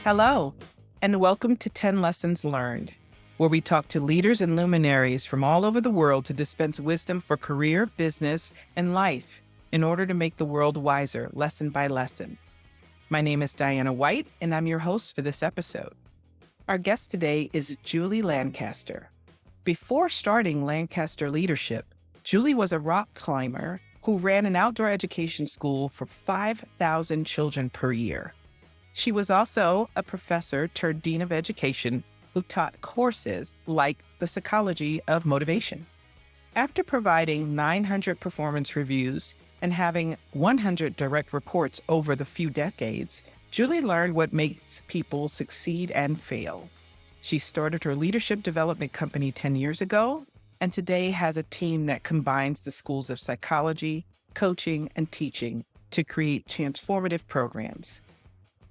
Hello, and welcome to 10 Lessons Learned, where we talk to leaders and luminaries from all over the world to dispense wisdom for career, business, and life in order to make the world wiser, lesson by lesson. My name is Diana White, and I'm your host for this episode. Our guest today is Julie Lancaster. Before starting Lancaster Leadership, Julie was a rock climber who ran an outdoor education school for 5,000 children per year. She was also a professor turned dean of education who taught courses like the psychology of motivation. After providing 900 performance reviews and having 100 direct reports over the few decades, Julie learned what makes people succeed and fail. She started her leadership development company 10 years ago, and today has a team that combines the schools of psychology, coaching, and teaching to create transformative programs.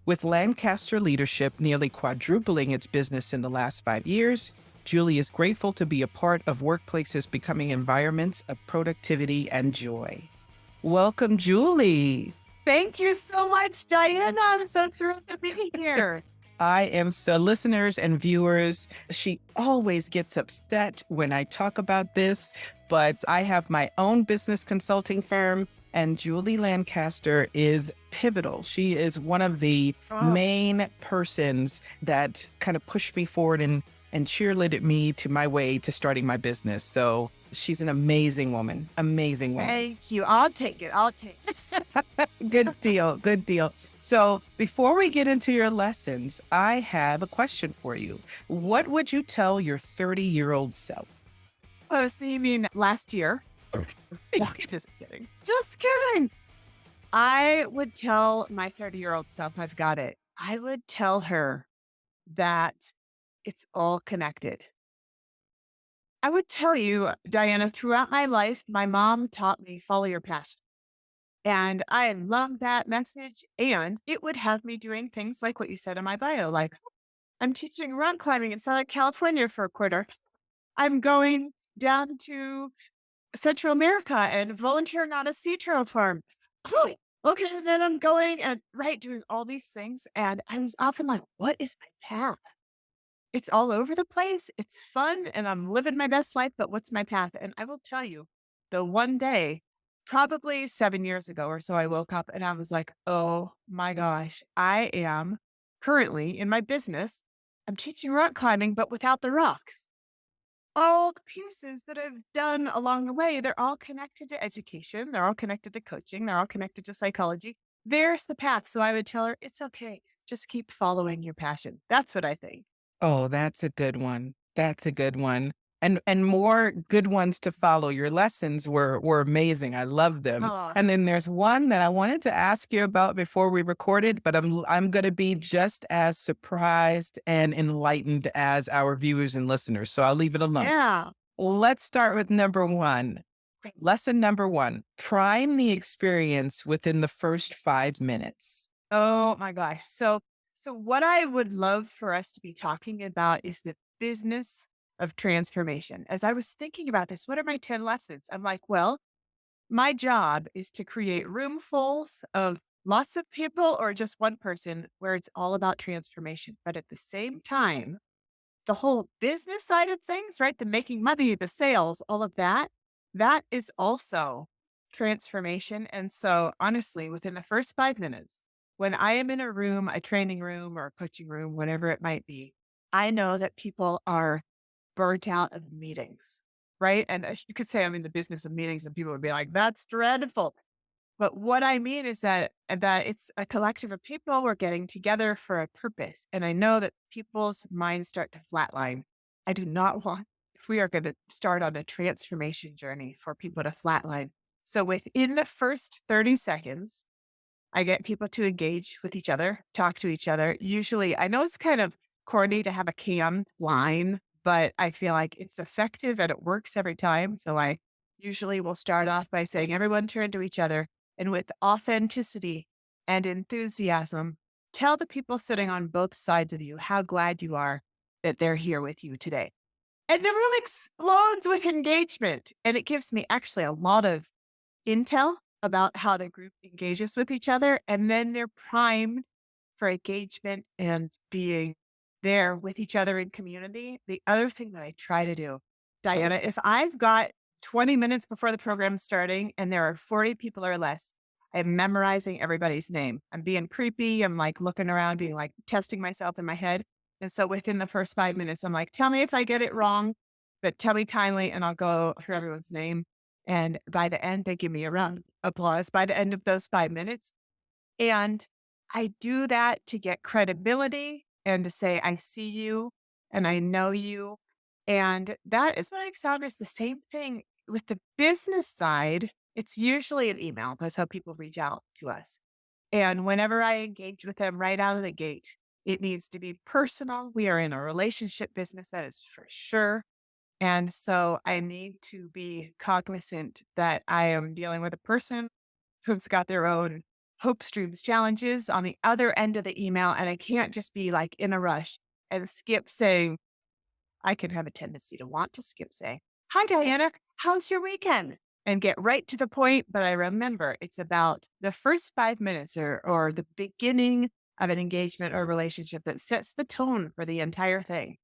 With Lancaster Leadership nearly quadrupling its business in the last 5 years, Julie is grateful to be a part of workplaces becoming environments of productivity and joy. Welcome, Julie. Thank you so much, Diana. I'm so thrilled to be here. I am so, listeners and viewers, she always gets upset when I talk about this, but I have my own business consulting firm, and Julie Lancaster is pivotal. She is one of the main persons that kind of pushed me forward and cheerleaded me to my way to starting my business. So she's an amazing woman. Amazing woman. Thank you. I'll take it. Good deal. Good deal. So before we get into your lessons, I have a question for you. What would you tell your 30-year-old self? Oh, so you mean last year? Just kidding. Just kidding. I would tell my 30-year-old self, I've got it. I would tell her that it's all connected. I would tell you, Diana, throughout my life, my mom taught me follow your passion. And I love that message. And it would have me doing things like what you said in my bio, like I'm teaching rock climbing in Southern California for a quarter. I'm going down to Central America and volunteering on a sea turtle farm. Oh, okay, and then I'm going and doing all these things. And I was often like, what is my path? It's all over the place. It's fun and I'm living my best life, but what's my path? And I will tell you, the one day, probably 7 years ago or so, I woke up and I was like, oh my gosh, I am currently in my business. I'm teaching rock climbing, but without the rocks. All the pieces that I've done along the way, they're all connected to education. They're all connected to coaching. They're all connected to psychology. There's the path. So I would tell her, it's okay. Just keep following your passion. That's what I think. Oh, that's a good one. That's a good one. And more good ones to follow. Your lessons were amazing. I love them. Oh, And then there's one that I wanted to ask you about before we recorded, but I'm going to be just as surprised and enlightened as our viewers and listeners. So I'll leave it alone. yeah. Let's start with number one. Lesson number one, prime the experience within the first 5 minutes. Oh my gosh. So what I would love for us to be talking about is the business of transformation. As I was thinking about this, what are my 10 lessons? I'm like, well, my job is to create roomfuls of lots of people or just one person where it's all about transformation. But at the same time, the whole business side of things, right? The making money, the sales, all of that, that is also transformation. And so honestly, within the first 5 minutes, when I am in a room, a training room or a coaching room, whatever it might be, I know that people are burnt out of meetings, right? And you could say I'm in the business of meetings and people would be like, that's dreadful. But what I mean is that it's a collective of people. We're getting together for a purpose. And I know that people's minds start to flatline. I do not want, if we are going to start on a transformation journey, for people to flatline. So within the first 30 seconds, I get people to engage with each other, talk to each other. Usually, I know it's kind of corny to have a canned line, but I feel like it's effective and it works every time. So I usually will start off by saying, everyone turn to each other and with authenticity and enthusiasm, tell the people sitting on both sides of you how glad you are that they're here with you today. And the room explodes with engagement. And it gives me actually a lot of intel about how the group engages with each other. And then they're primed for engagement and being there with each other in community. The other thing that I try to do, Diana, if I've got 20 minutes before the program's starting and there are 40 people or less, I'm memorizing everybody's name. I'm being creepy. I'm like looking around, being like testing myself in my head. And so within the first 5 minutes, I'm like, tell me if I get it wrong, but tell me kindly, and I'll go through everyone's name. And by the end, they give me a round of applause by the end of those 5 minutes. And I do that to get credibility and to say, I see you and I know you. And that is what I've found is the same thing with the business side. It's usually an email. That's how people reach out to us. And whenever I engage with them right out of the gate, it needs to be personal. We are in a relationship business, that is for sure. And so I need to be cognizant that I am dealing with a person who's got their own hopes, dreams, challenges on the other end of the email. And I can't just be like in a rush and skip saying, I can have a tendency to want to skip saying, hi, Diana, how's your weekend? And get right to the point. But I remember it's about the first 5 minutes or the beginning of an engagement or relationship that sets the tone for the entire thing.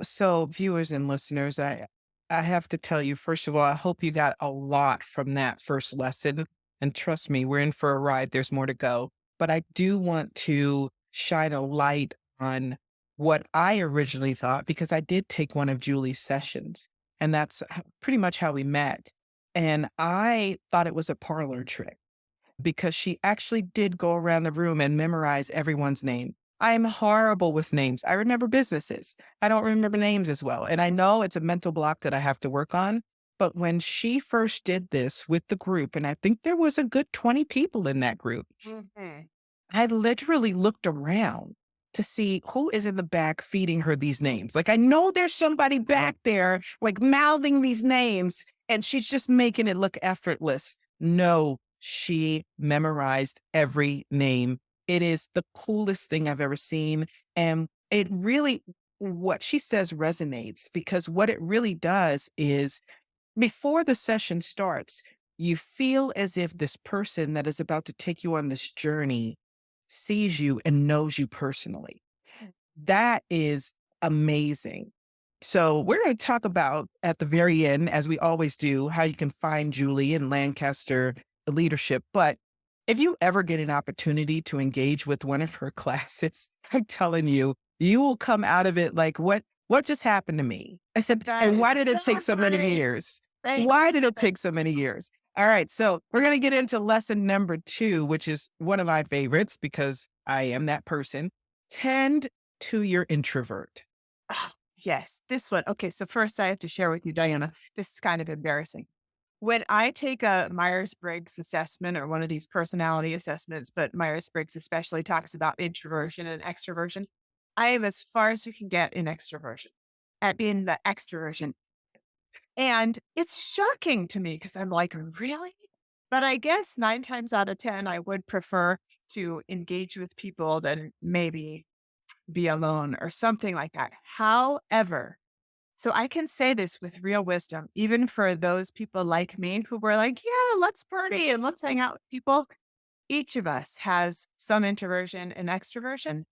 So, viewers and listeners, I have to tell you, first of all, I hope you got a lot from that first lesson. And trust me, we're in for a ride. There's more to go. But I do want to shine a light on what I originally thought, because I did take one of Julie's sessions, and that's pretty much how we met. And I thought it was a parlor trick because she actually did go around the room and memorize everyone's name. I am horrible with names. I remember businesses. I don't remember names as well. And I know it's a mental block that I have to work on. But when she first did this with the group, and I think there was a good 20 people in that group, Mhm. I literally looked around to see who is in the back feeding her these names. Like, I know there's somebody back there, like mouthing these names, and she's just making it look effortless. No, she memorized every name. It is the coolest thing I've ever seen. And it really, what she says resonates, because what it really does is before the session starts, you feel as if this person that is about to take you on this journey sees you and knows you personally. That is amazing. So, we're going to talk about at the very end, as we always do, how you can find Julie in Lancaster leadership. But if you ever get an opportunity to engage with one of her classes, I'm telling you, you will come out of it like, what just happened to me? I said, That and is why did it take so so many funny. years? Thank Why did it take so many years? All right. So we're going to get into lesson number 2, which is one of my favorites because I am that person. Tend to your introvert. Oh, yes, this one. Okay, so first I have to share with you, Diana. This is kind of embarrassing. When I take a Myers Briggs assessment or one of these personality assessments, but Myers Briggs especially talks about introversion and extroversion, I am as far as you can get in extroversion, at in the extroversion. And it's shocking to me because I'm like, really? But I guess 9 times out of 10, I would prefer to engage with people than maybe be alone or something like that. However, so I can say this with real wisdom, even for those people like me who were like, yeah, let's party and let's hang out with people. Each of us has some introversion and extroversion.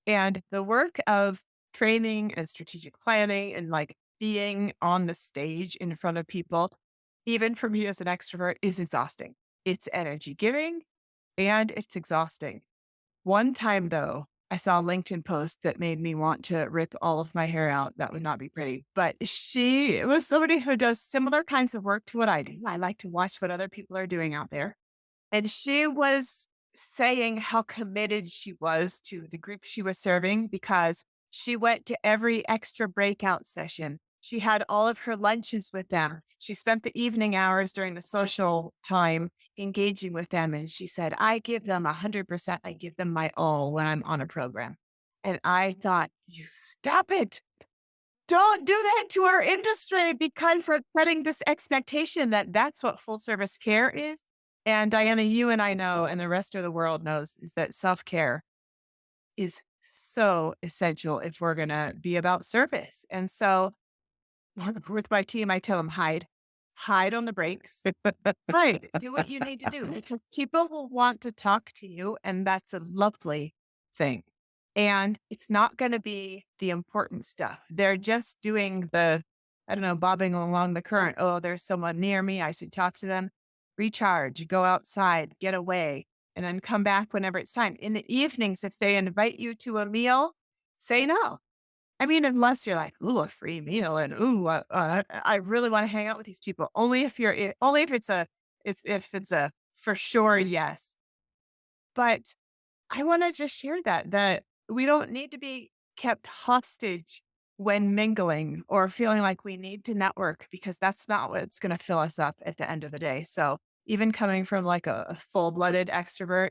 And the work of training and strategic planning and like being on the stage in front of people, even for me as an extrovert, is exhausting. It's energy giving and it's exhausting. One time, though, I saw a LinkedIn post that made me want to rip all of my hair out. That would not be pretty. But she was somebody who does similar kinds of work to what I do. I like to watch what other people are doing out there. And she was saying how committed she was to the group she was serving because she went to every extra breakout session. She had all of her lunches with them. She spent the evening hours during the social time engaging with them. And she said, I give them 100%. I give them my all when I'm on a program. And I thought, you stop it. Don't do that to our industry because we're setting this expectation that that's what full service care is. And Diana, you and I know, and the rest of the world knows, is that self care is so essential if we're going to be about service. And so with my team, I tell them hide on the breaks, right? Do what you need to do because people will want to talk to you. And that's a lovely thing. And it's not going to be the important stuff. They're just doing the, I don't know, bobbing along the current. Oh, there's someone near me. I should talk to them. Recharge, go outside, get away, and then come back whenever it's time. In the evenings, if they invite you to a meal, say no. I mean, unless you're like, ooh, a free meal, and ooh, I really want to hang out with these people. Only if it's a for sure yes. But I want to just share that we don't need to be kept hostage when mingling or feeling like we need to network because that's not what's going to fill us up at the end of the day. So even coming from like a full-blooded extrovert,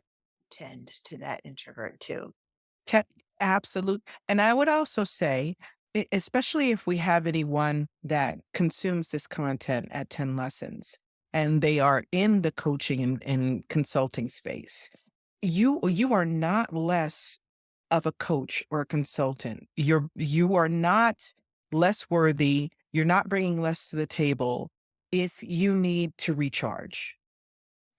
tend to that introvert too. Te absolute and I would also say, especially if we have anyone that consumes this content at 10 Lessons, and they are in the coaching and consulting space, you are not less of a coach or a consultant. You are not less worthy, you're not bringing less to the table if you need to recharge.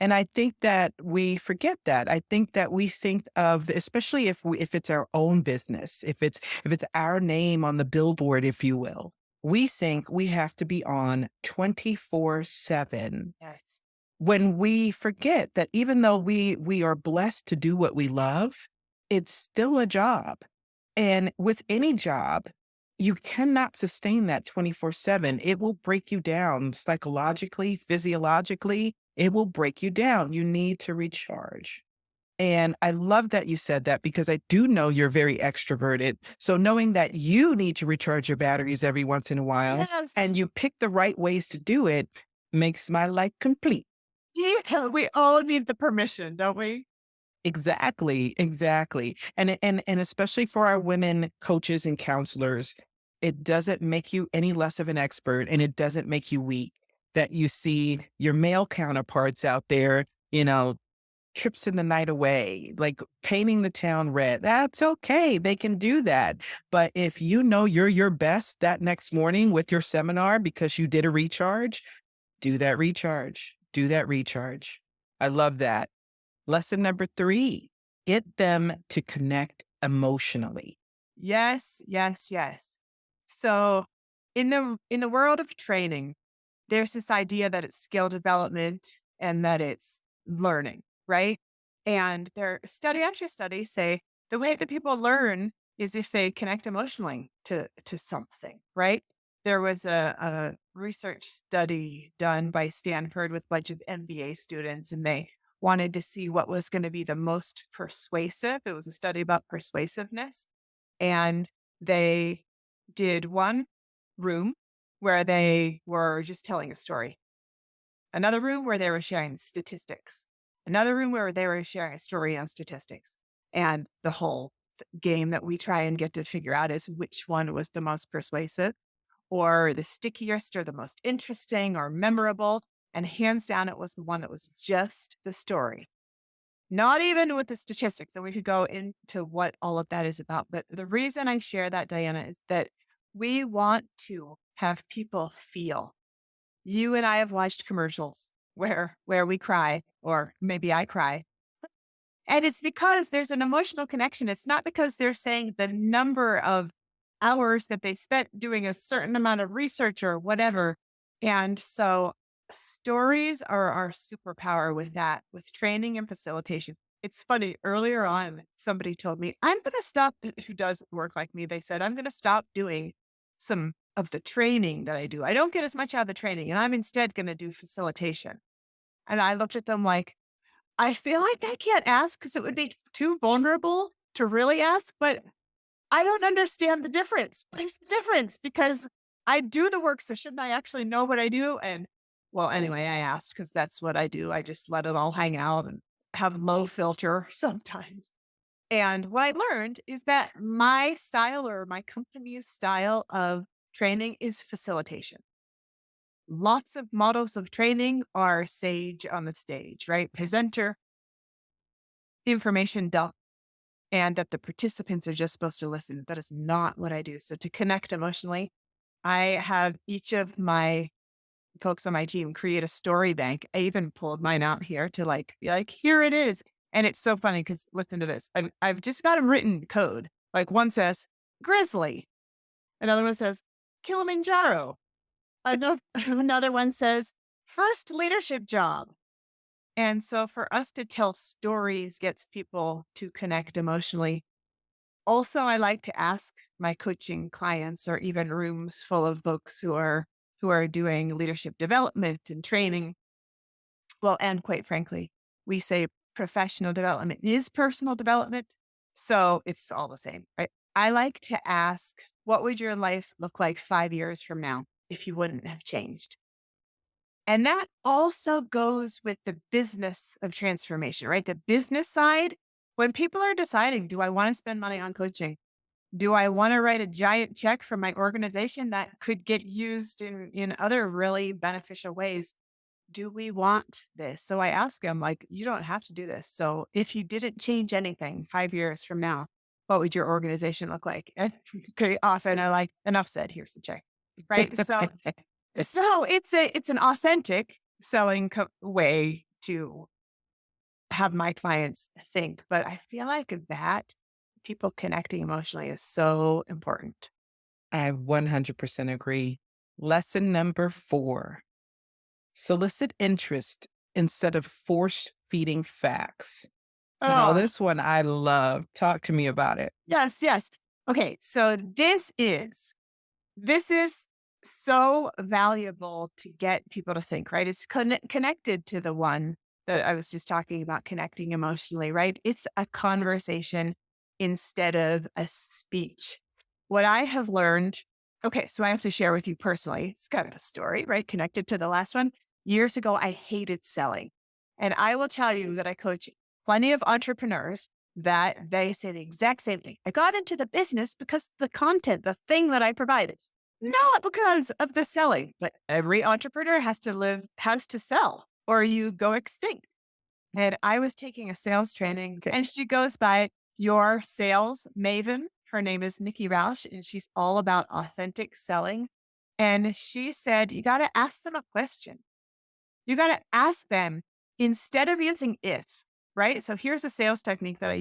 And I think that we forget that. I think that we think of, especially if it's our own business, if it's our name on the billboard, if you will, we think we have to be on 24/7 Yes. when we forget that even though we are blessed to do what we love, it's still a job. And with any job, you cannot sustain that 24/7. It will break you down psychologically, physiologically. It will break you down. You need to recharge. And I love that you said that because I do know you're very extroverted. So knowing that you need to recharge your batteries every once in a while Yes. and you pick the right ways to do it makes my life complete. Yeah, we all need the permission, don't we? Exactly, exactly. And especially for our women coaches and counselors, it doesn't make you any less of an expert and it doesn't make you weak that you see your male counterparts out there, trips in the night away, like painting the town red. That's okay. They can do that. But if you know you're your best that next morning with your seminar because you did a recharge, do that recharge. Do that recharge. I love that. Lesson number 3, get them to connect emotionally. Yes, yes, yes. So in the world of training, there's this idea that it's skill development and that it's learning, right? And there study after study say the way that people learn is if they connect emotionally to something, right? There was a research study done by Stanford with a bunch of MBA students, and they wanted to see what was going to be the most persuasive. It was a study about persuasiveness. And they did one room where they were just telling a story, another room where they were sharing statistics, another room where they were sharing a story on statistics. And the whole game that we try and get to figure out is which one was the most persuasive or the stickiest or the most interesting or memorable. And hands down, it was the one that was just the story. Not even with the statistics, and we could go into what all of that is about. But the reason I share that, Diana, is that we want to have people feel. You and I have watched commercials where we cry, or maybe I cry. And it's because there's an emotional connection. It's not because they're saying the number of hours that they spent doing a certain amount of research or whatever. And so stories are our superpower with that, with training and facilitation. It's funny. Earlier on, somebody told me, I'm going to stop, who does work like me. They said, I'm going to stop doing some of the training that I do. I don't get as much out of the training, and I'm instead going to do facilitation. And I looked at them like, I feel like I can't ask because it would be too vulnerable to really ask, but I don't understand the difference. Where's the difference? Because I do the work, so shouldn't I actually know what I do? And well, anyway, I asked because that's what I do. I just let it all hang out and have low filter sometimes. And what I learned is that my style or my company's style of training is facilitation. Lots of models of training are sage on the stage, right? Presenter, information dump, and that the participants are just supposed to listen. That is not what I do. So to connect emotionally, I have each of my folks on my team create a story bank. I even pulled mine out here to like be like, here it is. And it's so funny because listen to this. I've just got them written code. Like one says Grizzly, another one says Kilimanjaro, another one says first leadership job. And so for us to tell stories gets people to connect emotionally. Also, I like to ask my coaching clients or even rooms full of folks who are doing leadership development and training. Well, and quite frankly, we say professional development is personal development. So it's all the same, right? I like to ask, what would your life look like 5 years from now if you wouldn't have changed? And that also goes with the business of transformation, right? The business side, when people are deciding, do I want to spend money on coaching? Do I want to write a giant check from my organization that could get used in other really beneficial ways? Do we want this? So I ask them, like, you don't have to do this. So if you didn't change anything 5 years from now, what would your organization look like? And pretty often I like, enough said, here's the check. Right. So it's an authentic selling way to have my clients think. But I feel like that people connecting emotionally is so important. I 100% agree. Lesson number 4, solicit interest instead of force feeding facts. Now, Oh, this one I love. Talk to me about it. yes, yes. Okay, so this is so valuable to get people to think, right? It's connected to the one that I was just talking about, connecting emotionally, right? It's a conversation instead of a speech. What I have learned, okay, so I have to share with you personally, it's kind of a story, right? Connected to the last one. Years ago, I hated selling. And I will tell you that I coach plenty of entrepreneurs that they say the exact same thing. I got into the business because the content, the thing that I provided. Not because of the selling, but every entrepreneur has to sell or you go extinct. And I was taking a sales training Okay. and she goes by your sales maven. Her name is Nikki Roush and she's all about authentic selling. And she said, you got to ask them a question. You got to ask them instead of using if, right? So here's a sales technique that I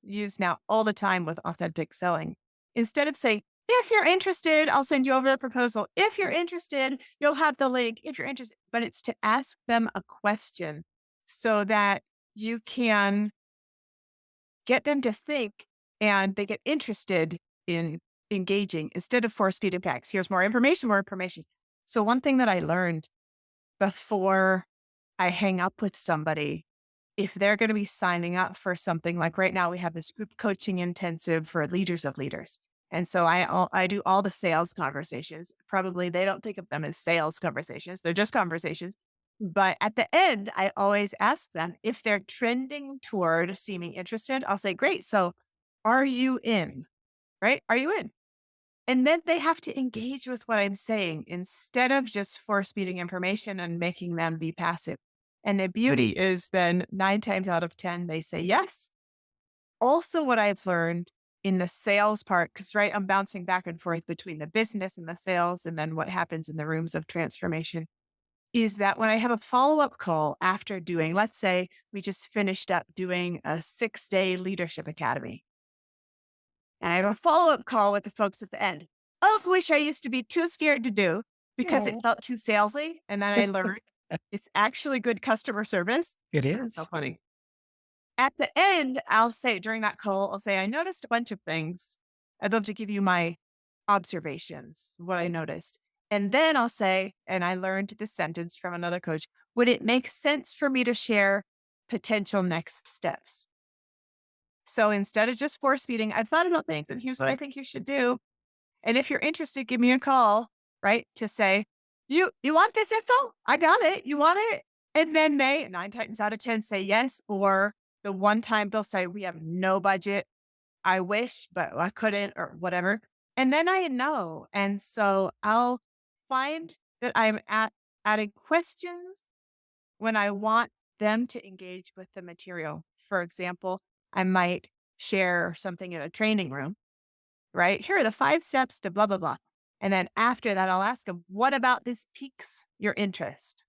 use now all the time with authentic selling. Instead of saying, if you're interested, I'll send you over the proposal. If you're interested, you'll have the link. If you're interested, but it's to ask them a question so that you can get them to think and they get interested in engaging instead of force feeding facts. Here's more information, more information. So one thing that I learned before I hang up with somebody, if they're going to be signing up for something like right now, we have this group coaching intensive for leaders of leaders. And so I do all the sales conversations. Probably they don't think of them as sales conversations. They're just conversations. But at the end, I always ask them if they're trending toward seeming interested. I'll say, great. So are you in? Right? Are you in? And then they have to engage with what I'm saying instead of just force feeding information and making them be passive. And the beauty is then 9 times out of 10, they say yes. Also, what I've learned in the sales part, because right, I'm bouncing back and forth between the business and the sales, and then what happens in the rooms of transformation is that when I have a follow up call after doing, let's say we just finished up doing a 6-day leadership academy. And I have a follow up call with the folks at the end, of which I used to be too scared to do because it felt too salesy. And then I learned it's actually good customer service. It It's so is. funny. At the end, I'll say during that call, I'll say, I noticed a bunch of things. I'd love to give you my observations, what I noticed. And then I'll say, and I learned this sentence from another coach, would it make sense for me to share potential next steps? So instead of just force feeding, I've thought about things and here's what I think you should do. And if you're interested, give me a call, right? To say, you want this info? I got it. You want it? And then they 9 times out of 10 say yes. Or the one time they'll say, we have no budget. I wish, but I couldn't or whatever. And then I know. And so I'll find that I'm adding questions when I want them to engage with the material. For example, I might share something in a training room, right? Here are the 5 steps to blah, blah, blah. And then after that, I'll ask them, what about this piques your interest?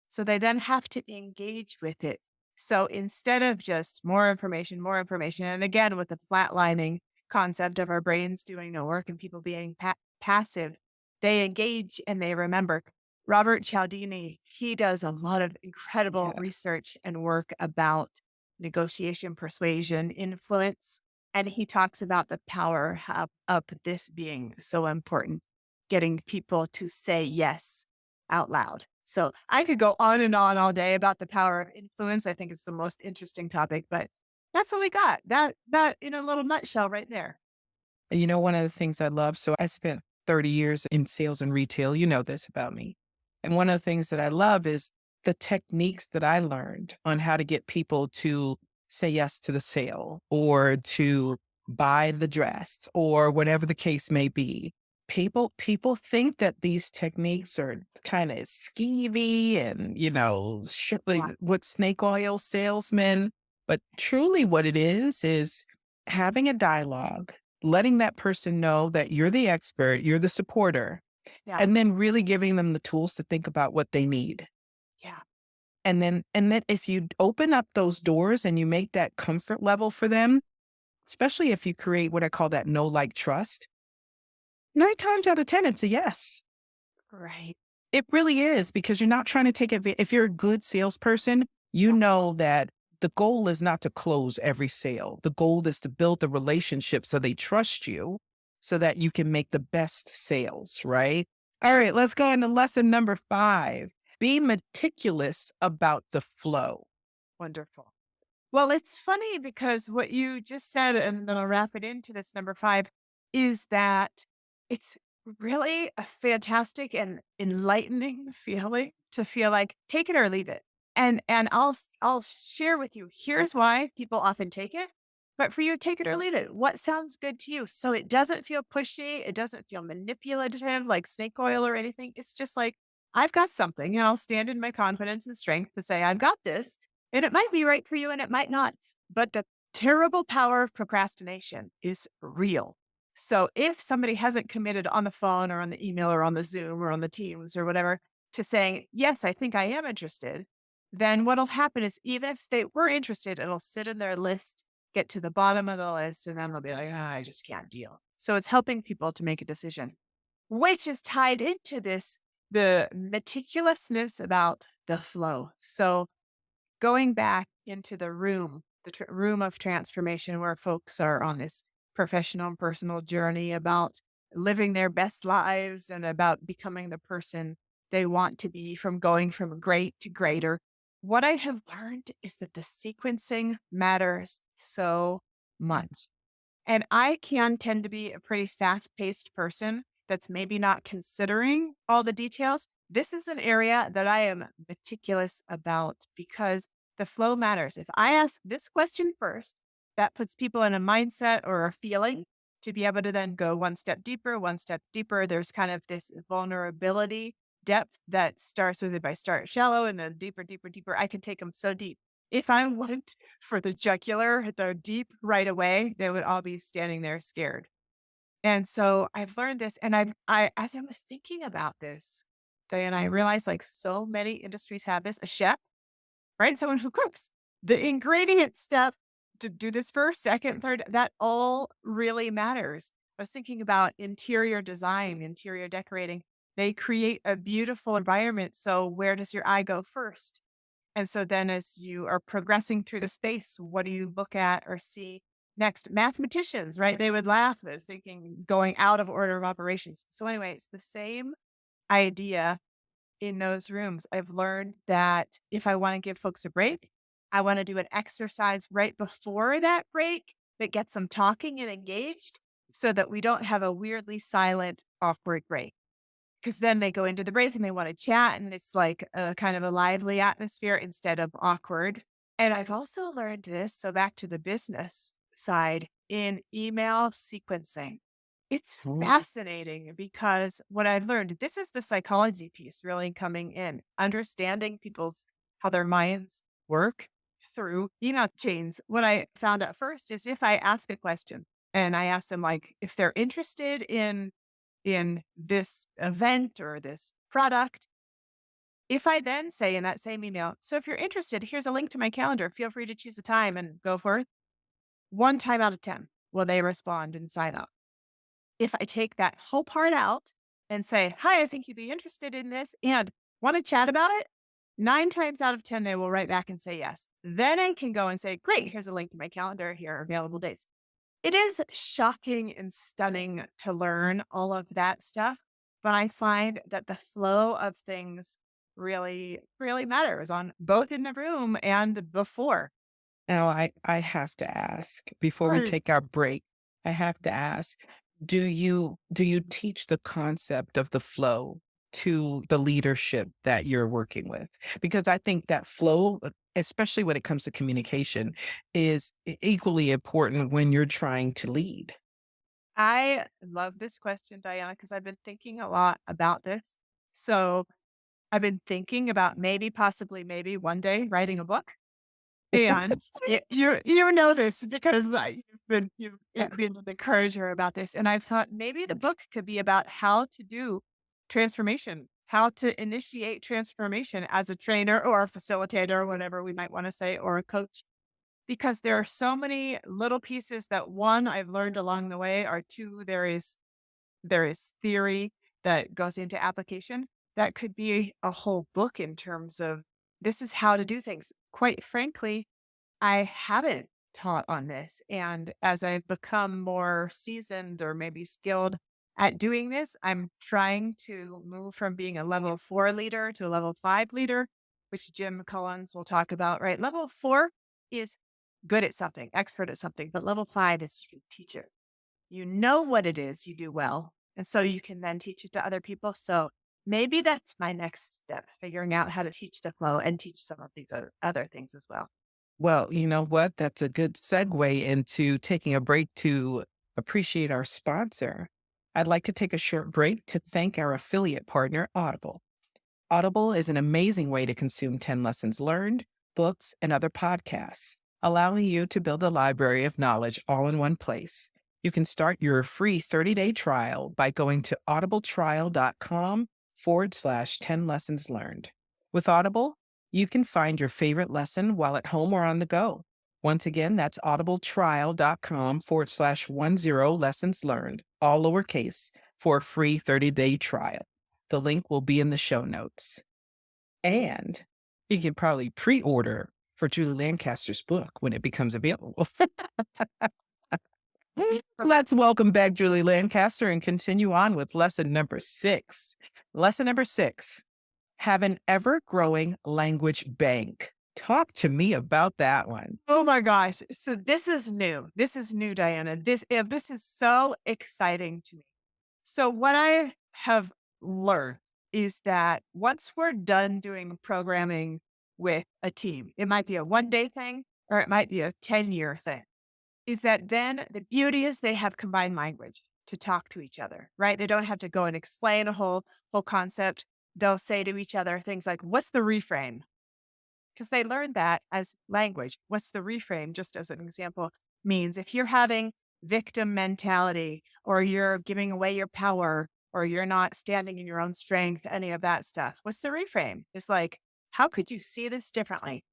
So they then have to engage with it. So instead of just more information, and again, with the flatlining concept of our brains doing no work and people being passive, they engage and they remember. Robert Cialdini, he does a lot of incredible Yeah. research and work about negotiation, persuasion, influence. And he talks about the power of this being so important, getting people to say yes out loud. So I could go on and on all day about the power of influence. I think it's the most interesting topic, but that's what we got. That in a little nutshell right there. You know, one of the things I love, so I spent 30 years in sales and retail. You know this about me. And one of the things that I love is the techniques that I learned on how to get people to say yes to the sale or to buy the dress or whatever the case may be. People think that these techniques are kind of skeevy and, like Yeah. what snake oil salesmen. But truly what it is having a dialogue, letting that person know that you're the expert, you're the supporter, Yeah. and then really giving them the tools to think about what they need. Yeah. And then if you open up those doors and you make that comfort level for them, especially if you create what I call that no like trust, 9 times out of 10, it's a yes. Right. It really is because you're not trying to take it. If you're a good salesperson, you Yeah. know that the goal is not to close every sale. The goal is to build the relationship so they trust you so that you can make the best sales, right? All right, let's go into lesson number 5. Be meticulous about the flow. Wonderful. Well, it's funny because what you just said, and then I'll wrap it into this number 5, is that it's really a fantastic and enlightening feeling to feel like take it or leave it. And I'll share with you. Here's why people often take it, but for you, take it or leave it. What sounds good to you? So it doesn't feel pushy. It doesn't feel manipulative like snake oil or anything. It's just like I've got something, and I'll stand in my confidence and strength to say I've got this and it might be right for you and it might not. But the terrible power of procrastination is real. So if somebody hasn't committed on the phone or on the email or on the Zoom or on the Teams or whatever to saying, yes, I think I am interested, then what'll happen is even if they were interested, it'll sit in their list, get to the bottom of the list, and then they'll be like, I just can't deal. So it's helping people to make a decision, which is tied into this the meticulousness about the flow. So going back into the room, room of transformation where folks are on this professional and personal journey about living their best lives and about becoming the person they want to be from going from great to greater. What I have learned is that the sequencing matters so much. And I can tend to be a pretty fast paced person that's maybe not considering all the details. This is an area that I am meticulous about because the flow matters. If I ask this question first, that puts people in a mindset or a feeling to be able to then go one step deeper, one step deeper. There's kind of this vulnerability depth that starts with if I start shallow and then deeper, deeper, deeper, I can take them so deep. If I went for the jugular, the deep right away, they would all be standing there scared. And so I've learned this and as I was thinking about this, Diana, I realized like so many industries have this, a chef, right? Someone who cooks. The ingredient step to do this first, second, third, that all really matters. I was thinking about interior design, interior decorating. They create a beautiful environment. So where does your eye go first? And so then as you are progressing through the space, what do you look at or see next? Mathematicians, right? They would laugh at thinking going out of order of operations. So anyway, it's the same idea in those rooms. I've learned that if I want to give folks a break, I want to do an exercise right before that break that gets them talking and engaged so that we don't have a weirdly silent, awkward break. Because then they go into the break and they want to chat, and it's like a kind of a lively atmosphere instead of awkward. And I've also learned this. So back to the business side in email sequencing. It's Mhm. fascinating because what I've learned, this is the psychology piece really coming in, understanding people's how their minds work through email chains. What I found at first is if I ask a question and I ask them like if they're interested in this event or this product, If I then say in that same email, so if you're interested, here's a link to my calendar. Feel free to choose a time and go for it. One time out of 10 will they respond and sign up. If I take that whole part out and say, hi, I think you'd be interested in this and want to chat about it, 9 times out of 10, they will write back and say yes. Then I can go and say, great, here's a link to my calendar. Here are available days. It is shocking and stunning to learn all of that stuff, but I find that the flow of things really, really matters on both in the room and before. Now, I have to ask before we Right. take our break, I have to ask, do you teach the concept of the flow to the leadership that you're working with? Because I think that flow, especially when it comes to communication, is equally important when you're trying to lead. I love this question, Diana, because I've been thinking a lot about this. So I've been thinking about maybe, possibly, maybe one day writing a book. And you know this because you've been an encourager about this, and I've thought maybe the book could be about how to do transformation, how to initiate transformation as a trainer or a facilitator, or whatever we might want to say, or a coach, because there are so many little pieces that one I've learned along the way, or two there is theory that goes into application. That could be a whole book in terms of this is how to do things. Quite frankly, I haven't taught on this. And as I've become more seasoned or maybe skilled at doing this, I'm trying to move from being a level 4 leader to a level 5 leader, which Jim Collins will talk about, right? Level 4 is good at something, expert at something, but level 5 is you can teach it. You know what it is you do well. And so you can then teach it to other people. So maybe that's my next step, figuring out how to teach the flow and teach some of these other things as well. Well, you know what? That's a good segue into taking a break to appreciate our sponsor. I'd like to take a short break to thank our affiliate partner, Audible. Audible is an amazing way to consume 10 lessons learned, books, and other podcasts, allowing you to build a library of knowledge all in one place. You can start your free 30-day trial by going to audibletrial.com/10 lessons learned. With Audible, you can find your favorite lesson while at home or on the go. Once again, that's audibletrial.com/10 lessons learned, all lowercase, for a free 30-day trial. The link will be in the show notes. And you can probably pre order for Julie Lancaster's book when it becomes available. Let's welcome back Julie Lancaster and continue on with lesson number 6. Lesson number 6, have an ever growing language bank. Talk to me about that one. Oh my gosh. So this is new. This is new, Diana. This is so exciting to me. So what I have learned is that once we're done doing programming with a team, it might be a 1 day thing or it might be a 10-year thing. Is that then the beauty is they have combined language to talk to each other, right? They don't have to go and explain a whole concept. They'll say to each other things like, "What's the reframe?" Because they learned that as language. What's the reframe? Just as an example, means if you're having victim mentality or you're giving away your power or you're not standing in your own strength, any of that stuff. What's the reframe? It's like, how could you see this differently?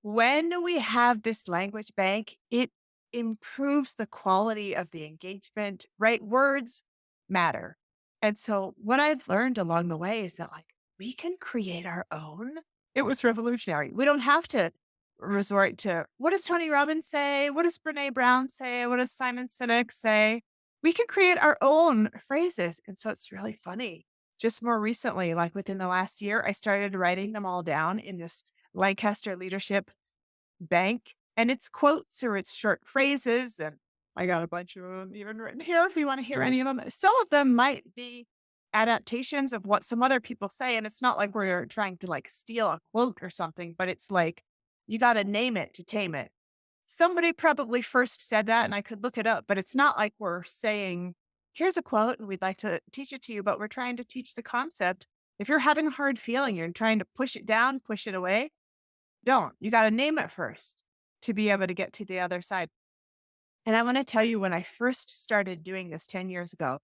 When we have this language bank, it improves the quality of the engagement, right? Words matter. And so what I've learned along the way is that like we can create our own. It was revolutionary. We don't have to resort to what does Tony Robbins say? What does Brene Brown say? What does Simon Sinek say? We can create our own phrases. And so it's really funny. Just more recently, like within the last year, I started writing them all down in this Lancaster leadership bank, and it's quotes or it's short phrases. And I got a bunch of them even written here if you want to hear any Yes. of them. Some of them might be adaptations of what some other people say. And it's not like we're trying to like steal a quote or something, but it's like you got to name it to tame it. Somebody probably first said that and I could look it up, but it's not like we're saying, here's a quote and we'd like to teach it to you, but we're trying to teach the concept. If you're having a hard feeling, you're trying to push it down, push it away, don't. You got to name it first to be able to get to the other side. And I want to tell you, when I first started doing this 10 years ago,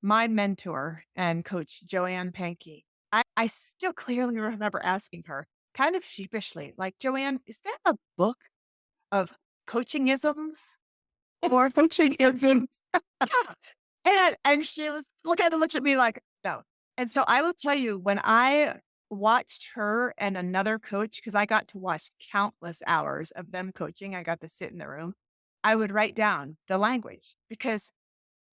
my mentor and coach, Joanne Pankey, I still clearly remember asking her kind of sheepishly, like, Joanne, is that a book of coachingisms or coachingisms? And she was kind of looked at me like, no. And so I will tell you, when I watched her and another coach, because I got to watch countless hours of them coaching, I got to sit in the room, I would write down the language because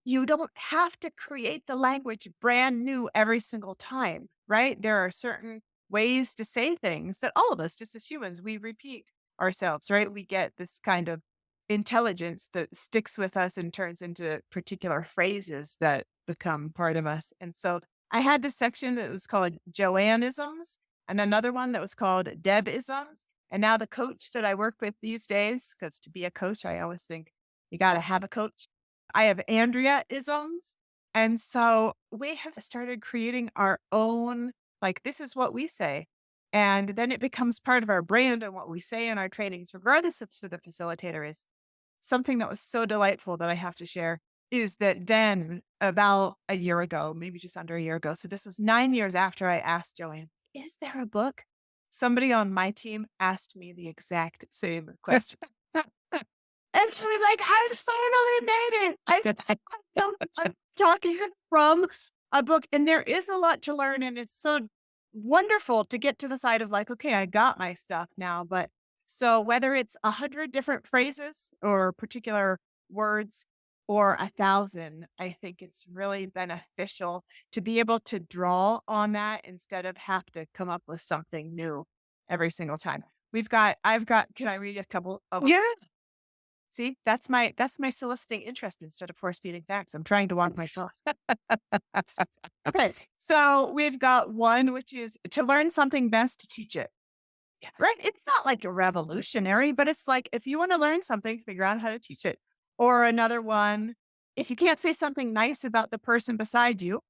you don't have to create the language brand new every single time, right? There are certain ways to say things that all of us, just as humans, we repeat ourselves, right? We get this kind of intelligence that sticks with us and turns into particular phrases that become part of us. And so I had this section that was called Joannisms and another one that was called Debisms. And now the coach that I work with these days, because to be a coach, I always think you got to have a coach. I have Andrea isms. And so we have started creating our own, like, this is what we say. And then it becomes part of our brand and what we say in our trainings, regardless of who the facilitator is. Something that was so delightful that I have to share is that then about a year ago, maybe just under a year ago. So this was 9 years after I asked Joanne, is there a book? Somebody on my team asked me the exact same question. And she was like, I finally made it. I'm talking from a book. And there is a lot to learn. And it's so wonderful to get to the side of like, okay, I got my stuff now. But so whether it's 100 different phrases or particular words or 1,000, I think it's really beneficial to be able to draw on that instead of have to come up with something new every single time. Can I read a couple of Yeah. See, that's my soliciting interest instead of force feeding facts. I'm trying to walk myself. Okay. So we've got one, which is to learn something best to teach it. Yeah. Right? It's not like a revolutionary, but it's like if you want to learn something, figure out how to teach it. Or another one, if you can't say something nice about the person beside you,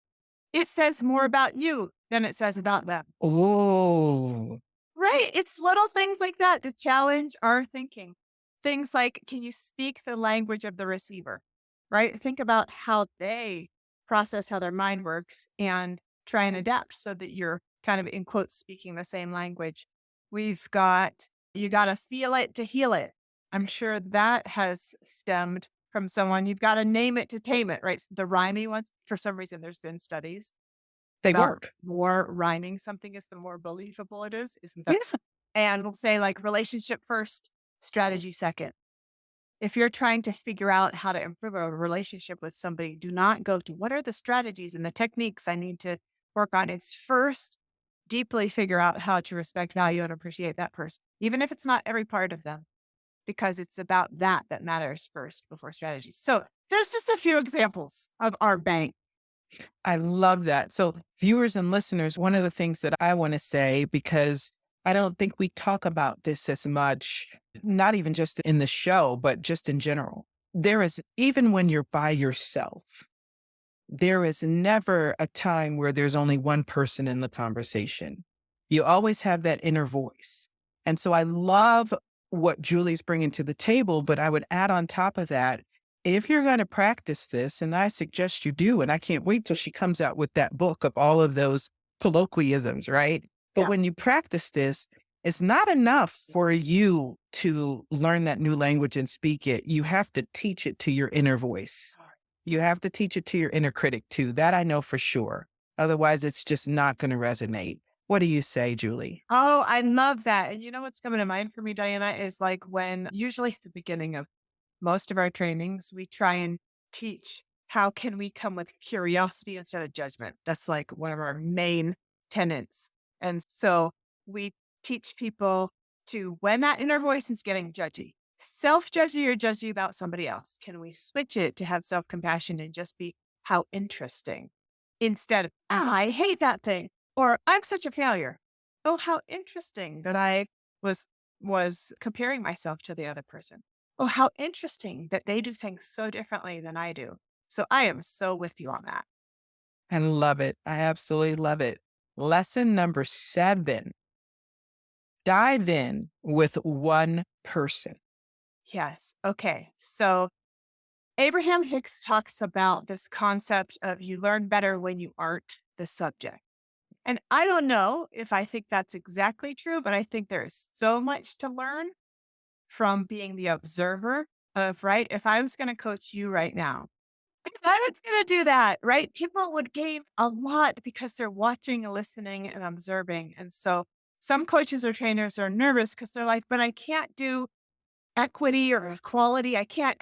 it says more about you than it says about them. Oh, Right. It's little things like that to challenge our thinking. Things like, can you speak the language of the receiver? Right. Think about how they process how their mind works and try and adapt so that you're kind of in quotes speaking the same language. We've got, you got to feel it to heal it. I'm sure that has stemmed from someone. You've got to name it to tame it, right? The rhyming ones, for some reason, there's been studies they about work. more rhyming something is, the more believable it is. Isn't that? Yeah. And we'll say like relationship first, strategy second. If you're trying to figure out how to improve a relationship with somebody, do not go to what are the strategies and the techniques I need to work on. It's first deeply figure out how to respect, value, and appreciate that person, even if it's not every part of them, because it's about that matters first before strategies. So there's just a few examples of our bank. I love that. So, viewers and listeners, one of the things that I want to say, because I don't think we talk about this as much, not even just in the show, but just in general. There is, even when you're by yourself, there is never a time where there's only one person in the conversation. You always have that inner voice. And so I love what Julie's bringing to the table, but I would add on top of that, if you're going to practice this, and I suggest you do, and I can't wait till she comes out with that book of all of those colloquialisms, right? But Yeah. when you practice this, it's not enough for you to learn that new language and speak it. You have to teach it to your inner voice. You have to teach it to your inner critic too. That I know for sure. Otherwise, it's just not going to resonate. What do you say, Julie? Oh, I love that. And you know what's coming to mind for me, Diana, is like when usually at the beginning of most of our trainings, we try and teach how can we come with curiosity instead of judgment. That's like one of our main tenets. And so we teach people to, when that inner voice is getting judgy, self-judgy or judgy about somebody else, can we switch it to have self-compassion and just be how interesting instead of, I hate that thing or I'm such a failure. Oh, how interesting that I was comparing myself to the other person. Oh, how interesting that they do things so differently than I do. So I am so with you on that. I love it. I absolutely love it. Lesson number 7, dive in with one person. Yes. Okay. So Abraham Hicks talks about this concept of you learn better when you aren't the subject. And I don't know if I think that's exactly true, but I think there's so much to learn from being the observer of, right? If I was going to coach you right now, if I was going to do that, right? People would gain a lot because they're watching, listening, and observing. And so some coaches or trainers are nervous because they're like, but I can't do equity or equality. I can't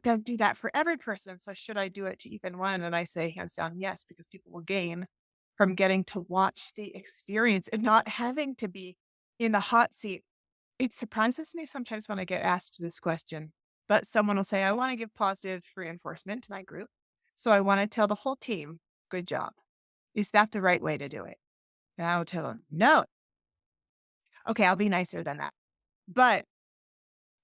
go do that for every person. So should I do it to even one? And I say hands down, yes, because people will gain from getting to watch the experience and not having to be in the hot seat. It surprises me sometimes when I get asked this question, but someone will say, I want to give positive reinforcement to my group. So I want to tell the whole team, good job. Is that the right way to do it? And I will tell them, no. Okay, I'll be nicer than that. But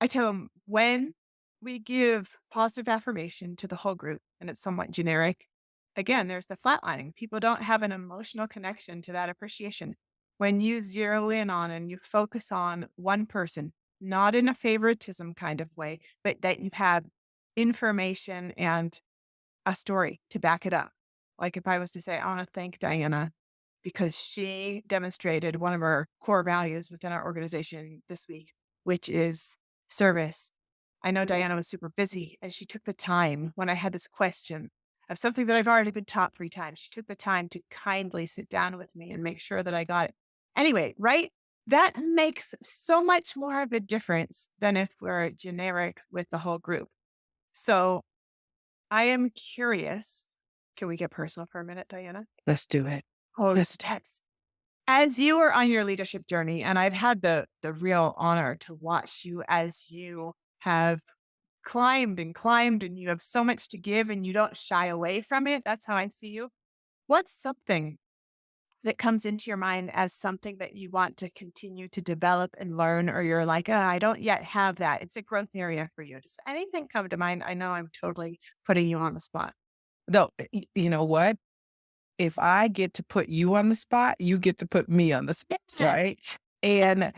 I tell them when we give positive affirmation to the whole group and it's somewhat generic, again, there's the flatlining. People don't have an emotional connection to that appreciation. When you zero in on and you focus on one person, not in a favoritism kind of way, but that you have information and a story to back it up. Like if I was to say, I want to thank Diana because she demonstrated one of our core values within our organization this week, which is service. I know Diana was super busy and she took the time when I had this question of something that I've already been taught 3 times. She took the time to kindly sit down with me and make sure that I got it. Anyway, right? That makes so much more of a difference than if we're generic with the whole group. So I am curious. Can we get personal for a minute, Diana? Let's do it. Oh, Let's text. As you are on your leadership journey, and I've had the real honor to watch you as you have climbed and climbed, and you have so much to give and you don't shy away from it. That's how I see you. What's something that comes into your mind as something that you want to continue to develop and learn, or you're like, I don't yet have that? It's a growth area for you. Does anything come to mind? I know I'm totally putting you on the spot. No, you know what? If I get to put you on the spot, you get to put me on the spot, right? And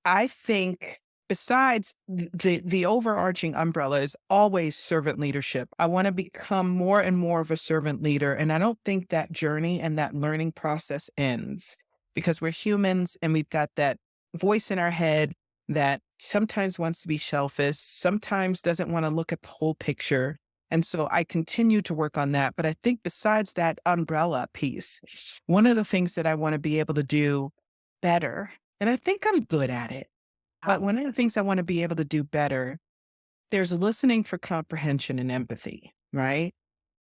I think besides the overarching umbrella is always servant leadership. I want to become more and more of a servant leader. And I don't think that journey and that learning process ends because we're humans and we've got that voice in our head that sometimes wants to be selfish, sometimes doesn't want to look at the whole picture. And so I continue to work on that. But I think besides that umbrella piece, one of the things that I want to be able to do better, and I think I'm good at it, but one of the things I want to be able to do better, there's listening for comprehension and empathy, right?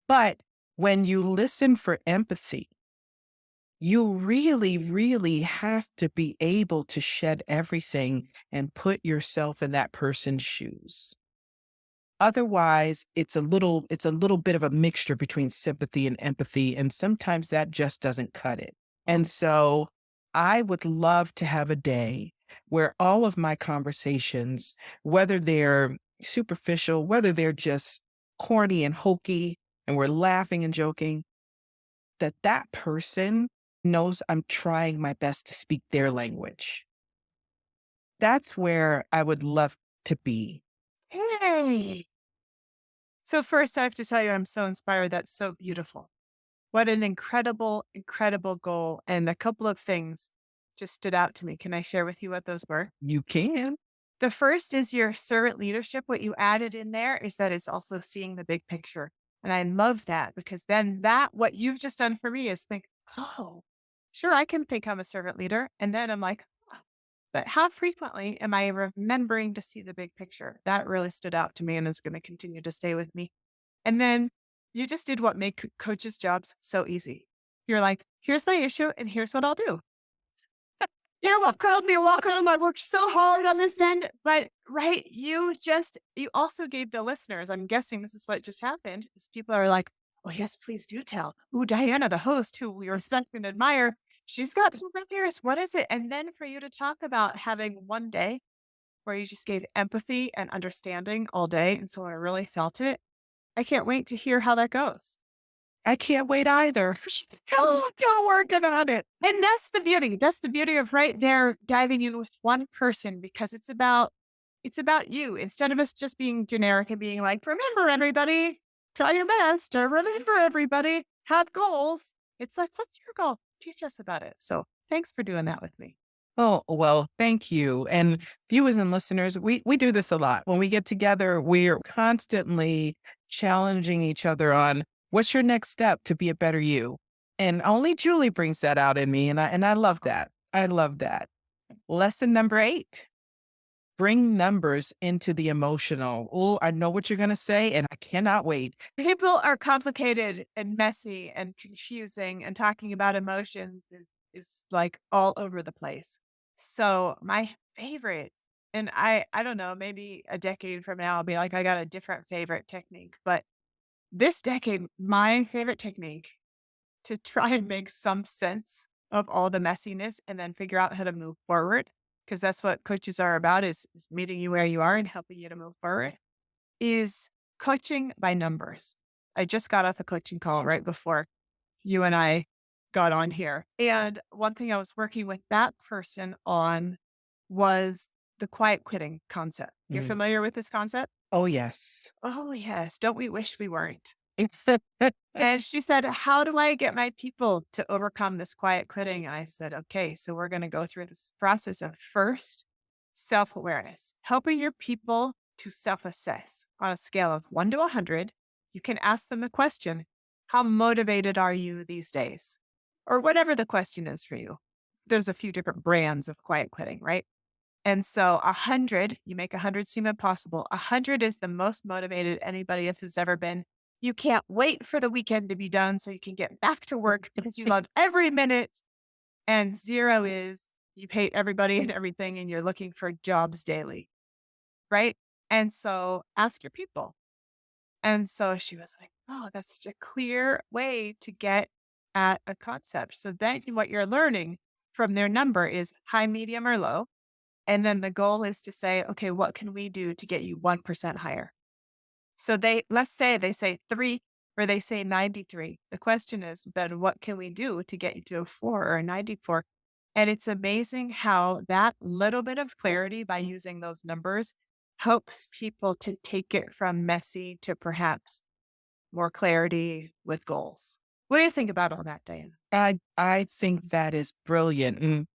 But when you listen for empathy, you really, really have to be able to shed everything and put yourself in that person's shoes. Otherwise, it's a little bit of a mixture between sympathy and empathy, and sometimes that just doesn't cut it. And so I would love to have a day where all of my conversations, whether they're superficial, whether they're just corny and hokey, and we're laughing and joking, that person knows I'm trying my best to speak their language. That's where I would love to be. Hey. So first, I have to tell you, I'm so inspired. That's so beautiful. What an incredible, incredible goal. And a couple of things just stood out to me. Can I share with you what those were? You can. The first is your servant leadership. What you added in there is that it's also seeing the big picture. And I love that because then what you've just done for me is think, oh, sure, I can think I'm a servant leader. And then I'm like, "Huh, but how frequently am I remembering to see the big picture?" That really stood out to me and is going to continue to stay with me. And then you just did what make coaches' jobs so easy. You're like, here's my issue and here's what I'll do. You're welcome. You're welcome. I worked so hard on this end. But right, you also gave the listeners, I'm guessing this is what just happened, is people are like, oh yes, please do tell. Ooh, Diana, the host who we respect and admire, she's got some great theories. What is it? And then for you to talk about having one day where you just gave empathy and understanding all day. And so I really felt it. I can't wait to hear how that goes. I can't wait either. Still working on it. And that's the beauty. That's the beauty of right there diving in with one person because it's about you. Instead of us just being generic and being like, remember everybody, try your best, or remember everybody, have goals. It's like, what's your goal? teach us about it. So thanks for doing that with me. Oh, well, thank you. And viewers and listeners, we do this a lot. When we get together, we're constantly challenging each other on what's your next step to be a better you. And only Julie brings that out in me. And I love that. I love that. Lesson number 8. Bring numbers into the emotional. Oh, I know what you're going to say, and I cannot wait. People are complicated and messy and confusing, and talking about emotions is like all over the place. So my favorite, and I don't know, maybe a decade from now I'll be like, I got a different favorite technique. But this decade, my favorite technique to try and make some sense of all the messiness and then figure out how to move forward, because that's what coaches are about, is meeting you where you are and helping you to move forward, is coaching by numbers. I just got off a coaching call right before you and I got on here. And one thing I was working with that person on was the quiet quitting concept. You're Mm. familiar with this concept? Oh, yes. Oh, yes. Don't we wish we weren't? And she said, how do I get my people to overcome this quiet quitting? And I said, okay, so we're going to go through this process of first self awareness, helping your people to self assess on a scale of 1 to 100. You can ask them the question, how motivated are you these days? Or whatever the question is for you. There's a few different brands of quiet quitting, right? And so 100, you make 100 seem impossible. 100 is the most motivated anybody has ever been. You can't wait for the weekend to be done so you can get back to work because you love every minute. And 0 is you hate everybody and everything and you're looking for jobs daily. Right. And so ask your people. And so she was like, oh, that's such a clear way to get at a concept. So then what you're learning from their number is high, medium, or low. And then the goal is to say, okay, what can we do to get you 1% higher? So let's say they say 3 or they say 93. The question is, then what can we do to get you to a 4 or a 94? And it's amazing how that little bit of clarity by using those numbers helps people to take it from messy to perhaps more clarity with goals. What do you think about all that, Diane? I think that is brilliant. And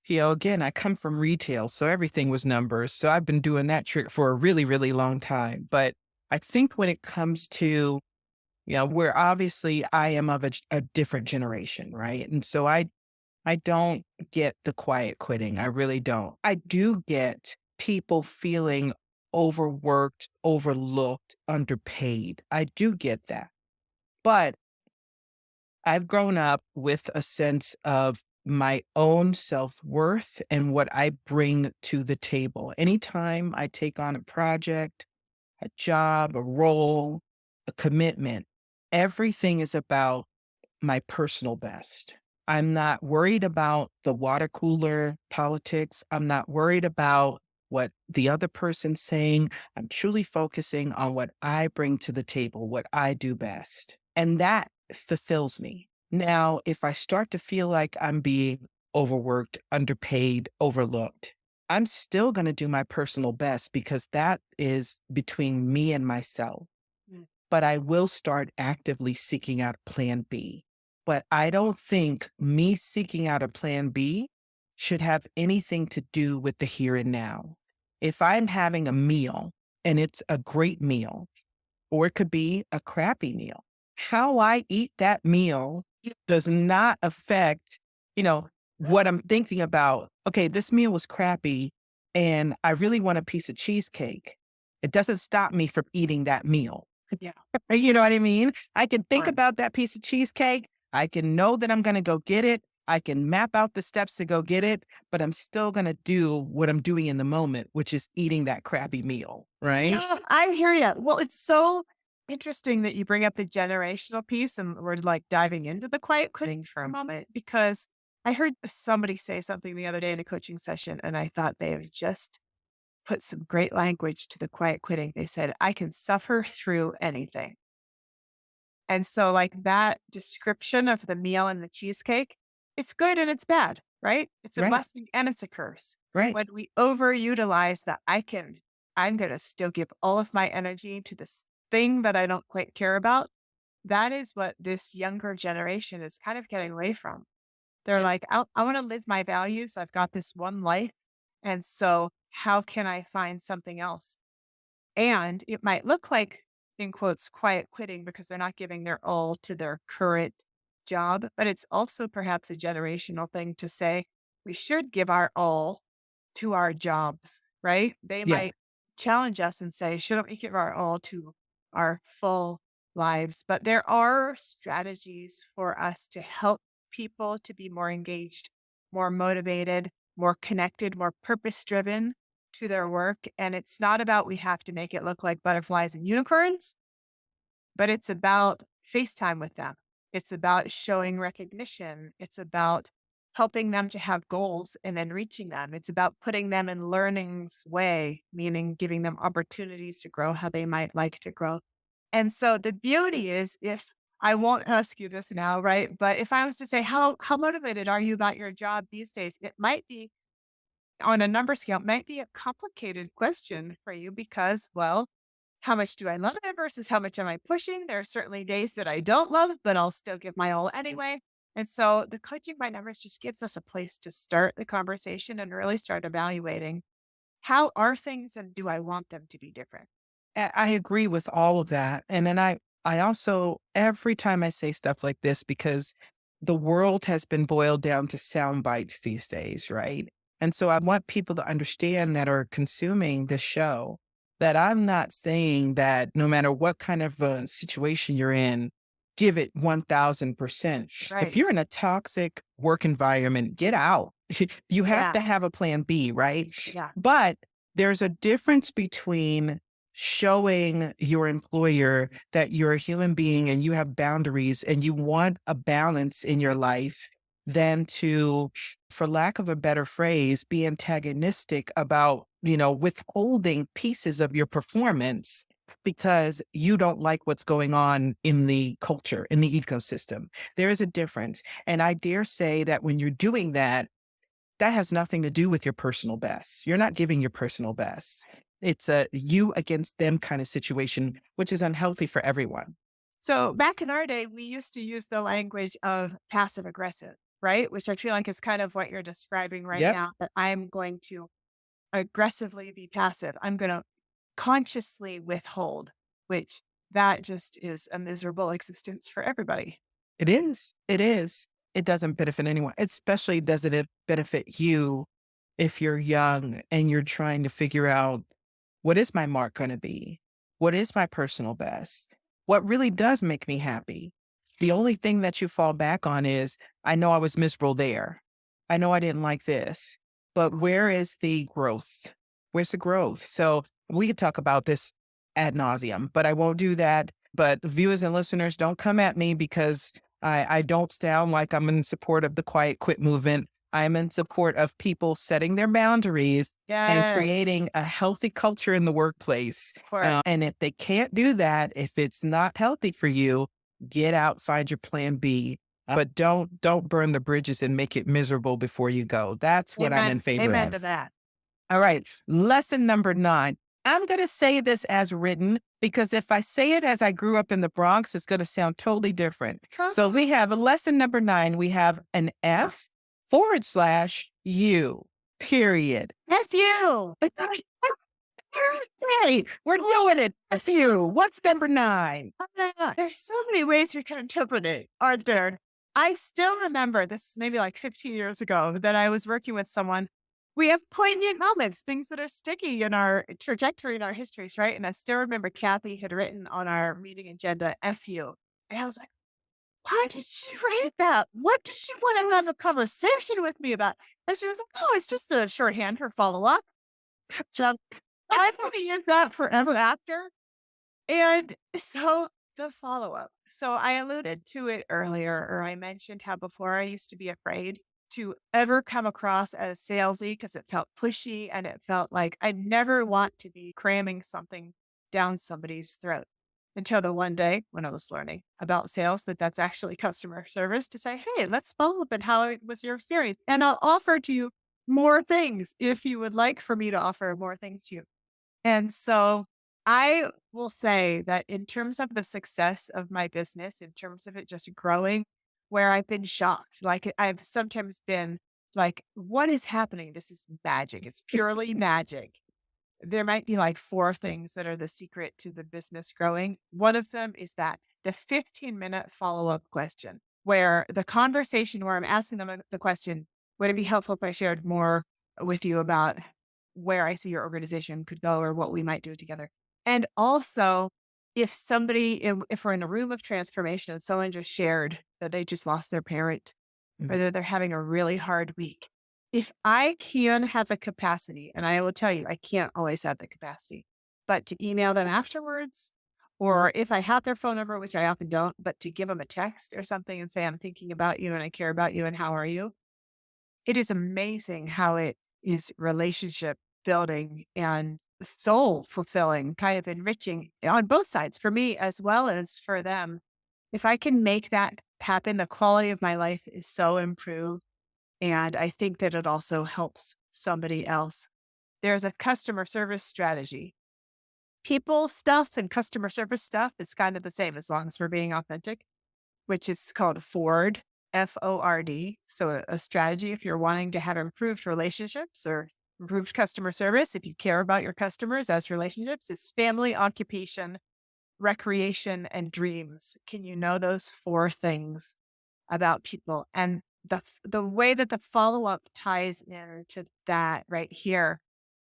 again, I come from retail, so everything was numbers. So I've been doing that trick for a really, really long time. But I think when it comes to, where obviously I am of a different generation, right? And so I don't get the quiet quitting. I really don't. I do get people feeling overworked, overlooked, underpaid. I do get that. But I've grown up with a sense of my own self worth and what I bring to the table. Anytime I take on a project, a job, a role, a commitment, everything is about my personal best. I'm not worried about the water cooler politics. I'm not worried about what the other person's saying. I'm truly focusing on what I bring to the table, what I do best. And that fulfills me. Now, if I start to feel like I'm being overworked, underpaid, overlooked, I'm still going to do my personal best because that is between me and myself. But I will start actively seeking out a plan B. But I don't think me seeking out a plan B should have anything to do with the here and now. If I'm having a meal and it's a great meal, or it could be a crappy meal, how I eat that meal does not affect, you know, what I'm thinking about. Okay, this meal was crappy and I really want a piece of cheesecake. It doesn't stop me from eating that meal. Yeah. You know what I mean? I can think Right. about that piece of cheesecake. I can know that I'm going to go get it. I can map out the steps to go get it, but I'm still going to do what I'm doing in the moment, which is eating that crappy meal. Right. Yeah, I hear you. Well, it's so interesting that you bring up the generational piece and we're like diving into the quiet quitting for a moment because I heard somebody say something the other day in a coaching session and I thought they have just put some great language to the quiet quitting. They said, I can suffer through anything. And so, like that description of the meal and the cheesecake, it's good and it's bad, right? It's a Right. blessing and it's a curse. Right. When we overutilize that, I'm going to still give all of my energy to this thing that I don't quite care about. That is what this younger generation is kind of getting away from. They're like, I want to live my values. I've got this one life. And so how can I find something else? And it might look like, in quotes, quiet quitting because they're not giving their all to their current job, but it's also perhaps a generational thing to say we should give our all to our jobs, right? They Yeah. might challenge us and say, shouldn't we give our all to our full lives? But there are strategies for us to help people to be more engaged, more motivated, more connected, more purpose driven to their work. And it's not about we have to make it look like butterflies and unicorns, but it's about FaceTime with them. It's about showing recognition. It's about helping them to have goals and then reaching them. It's about putting them in learning's way, meaning giving them opportunities to grow how they might like to grow. And so the beauty is if I won't ask you this now, right? But if I was to say, how motivated are you about your job these days? It might be on a number scale, it might be a complicated question for you because, well, how much do I love it versus how much am I pushing? There are certainly days that I don't love, but I'll still give my all anyway. And so the coaching by numbers just gives us a place to start the conversation and really start evaluating how are things and do I want them to be different? I agree with all of that. And then I also, every time I say stuff like this, because the world has been boiled down to sound bites these days, right? And so I want people to understand that are consuming this show that I'm not saying that no matter what kind of a situation you're in, give it 1000%. If Right. you're in a toxic work environment, get out. You have Yeah. to have a plan B, right? Yeah. But there's a difference between showing your employer that you're a human being and you have boundaries and you want a balance in your life than to, for lack of a better phrase, be antagonistic about, withholding pieces of your performance because you don't like what's going on in the culture, in the ecosystem. There is a difference. And I dare say that when you're doing that, that has nothing to do with your personal best. You're not giving your personal best. It's a you against them kind of situation, which is unhealthy for everyone. So back in our day, we used to use the language of passive aggressive, right? Which I feel like is kind of what you're describing right Yep. now, that I'm going to aggressively be passive. I'm going to consciously withhold, which that just is a miserable existence for everybody. It is. It is. It doesn't benefit anyone, especially doesn't it benefit you if you're young and you're trying to figure out what is my mark going to be? What is my personal best? What really does make me happy? The only thing that you fall back on is, I know I was miserable there. I know I didn't like this, but where is the growth? Where's the growth? So we could talk about this ad nauseum, but I won't do that. But viewers and listeners, don't come at me because I don't sound like I'm in support of the quiet quit movement. I'm in support of people setting their boundaries and Yes, creating a healthy culture in the workplace. of course. And if they can't do that, if it's not healthy for you, get out, find your plan B. But don't burn the bridges and make it miserable before you go. That's what I'm in Amen. favor Amen to of. that. All right. Lesson number 9. I'm going to say this as written because if I say it as I grew up in the Bronx, it's going to sound totally different. Huh? So we have a lesson number 9. We have an F/U, period. F you. Hey, we're doing it. F/U. What's number 9? There's so many ways you can interpret it, aren't there? I still remember this maybe like 15 years ago that I was working with someone. We have poignant moments, things that are sticky in our trajectory in our histories, right? And I still remember Kathy had written on our meeting agenda, F you. And I was like, why did she write that? What did she want to have a conversation with me about? And she was like, oh, it's just a shorthand for follow up. So I'm going to use that forever after. And so the follow up. So I alluded to it earlier, or I mentioned how before I used to be afraid to ever come across as salesy because it felt pushy and it felt like I never want to be cramming something down somebody's throat. Until the one day when I was learning about sales, that's actually customer service to say, hey, let's follow up and how it was your experience. And I'll offer to you more things if you would like for me to offer more things to you. And so I will say that in terms of the success of my business, in terms of it just growing, where I've been shocked. Like I've sometimes been like, what is happening? This is magic. It's purely magic. There might be like four things that are the secret to the business growing. One of them is that the 15-minute follow-up question, where the conversation where I'm asking them the question, would it be helpful if I shared more with you about where I see your organization could go or what we might do together? And also, if we're in a room of transformation and someone just shared that they just lost their parent or Mhm. that they're having a really hard week, if I can have the capacity, and I will tell you, I can't always have the capacity, but to email them afterwards, or if I have their phone number, which I often don't, but to give them a text or something and say, I'm thinking about you and I care about you and how are you? It is amazing how it is relationship building and soul fulfilling, kind of enriching on both sides for me as well as for them. If I can make that happen, the quality of my life is so improved. And I think that it also helps somebody else. There's a customer service strategy. People stuff and customer service stuff is kind of the same as long as we're being authentic, which is called Ford, FORD. So a strategy if you're wanting to have improved relationships or improved customer service, if you care about your customers as relationships, is family, occupation, recreation, and dreams. Can you know those four things about people? And the way that the follow-up ties into that right here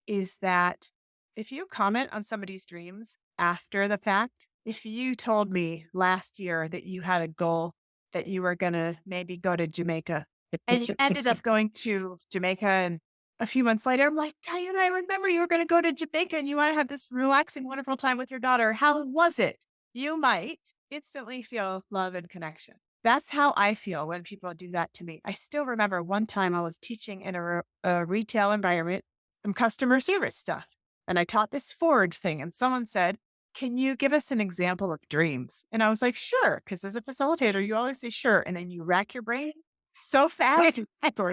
is that if you comment on somebody's dreams after the fact, if you told me last year that you had a goal that you were going to maybe go to Jamaica and you ended up going to Jamaica and a few months later, I'm like, Diane, I remember you were going to go to Jamaica and you want to have this relaxing, wonderful time with your daughter. How was it? You might instantly feel love and connection. That's how I feel when people do that to me. I still remember one time I was teaching in a retail environment some customer service stuff. And I taught this Ford thing, and someone said, can you give us an example of dreams? And I was like, sure, because as a facilitator, you always say sure. And then you rack your brain so fast.